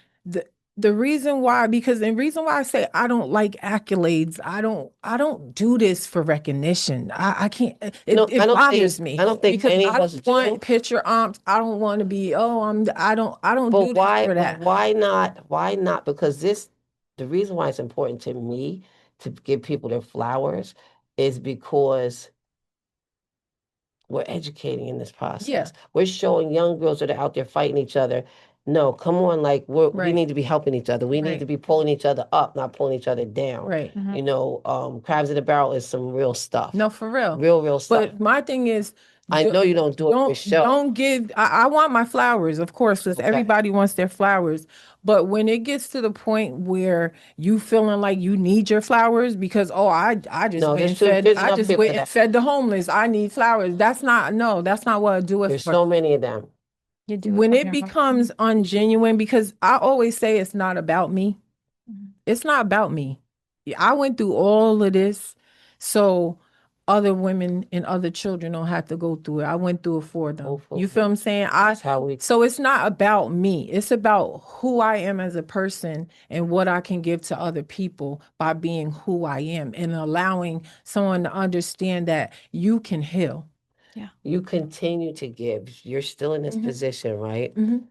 the reason why, because the reason why I say I don't like accolades, I don't do this for recognition. I can't, it bothers me. I don't think because any I of us don't do. want picture umps. I don't want to be, I don't But do this for that. why not? Why not? Because the reason why it's important to me to give people their flowers is because we're educating in this process. Yeah. We're showing young girls that are out there fighting each other. No, come on, like we need to be helping each other. We need to be pulling each other up, not pulling each other down. Right. Mhm. You know, crabs in the barrel is some real stuff. No, for real. Real stuff. But my thing is, I know you don't do it for show. Don't give. I want my flowers, of course, because everybody wants their flowers. But when it gets to the point where you feeling like you need your flowers because I just No, went there's and too- fed there's I enough just people went for and that. fed the homeless. I need flowers. That's not what I do it There's for. so many of them. You do When from it your heart. becomes ungenuine, because I always say it's not about me. Mhm. It's not about me. I went through all of this, so other women and other children don't have to go through it. I went through it for them. Hopefully. You feel what I'm saying? That's how we. So it's not about me. It's about who I am as a person and what I can give to other people by being who I am and allowing someone to understand that you can heal. Yeah. You continue to give. You're still in this position, right? Mhm.